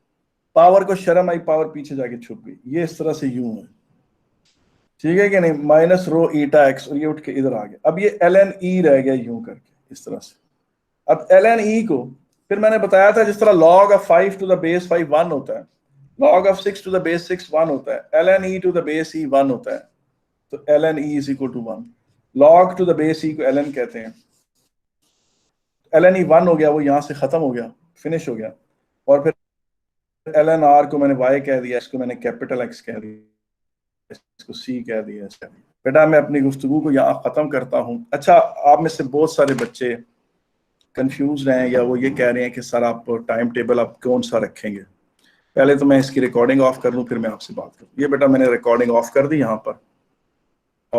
पावर को शर्म आई, पावर पीछे जाके छुप गई। ये इस तरह से यूं है, ठीक है कि नहीं, माइनस रो ईटा एक्स, और ये उठ के इधर आ गया। अब ये ln e रह गया यूं करके इस तरह से। अब ln e को फिर मैंने बताया था, जिस तरह log of 5 to the base 5 1 होता है, log of 6 to the base 6 1 होता है, ln e to the base e 1 होता है, तो ln e is equal to 1। log to the base e को ln कहते हैं, ln e 1 हो गया, वो यहां से खत्म हो गया, फिनिश हो गया। और फिर ln r को मैंने y कह दिया, इसको मैंने कैपिटल X कह दिया, इसको C कह दिया। बेटा मैं अपनी गुफ्तगू को यहाँ खत्म करता हूँ। अच्छा, आप में से बहुत सारे बच्चे कंफ्यूज हैं, या वो ये कह रहे हैं कि सर आप टाइम टेबल आप कौन सा रखेंगे। पहले तो मैं इसकी रिकॉर्डिंग ऑफ कर लूँ, फिर मैं आपसे बात करूँ। ये बेटा मैंने रिकॉर्डिंग ऑफ कर दी यहाँ पर।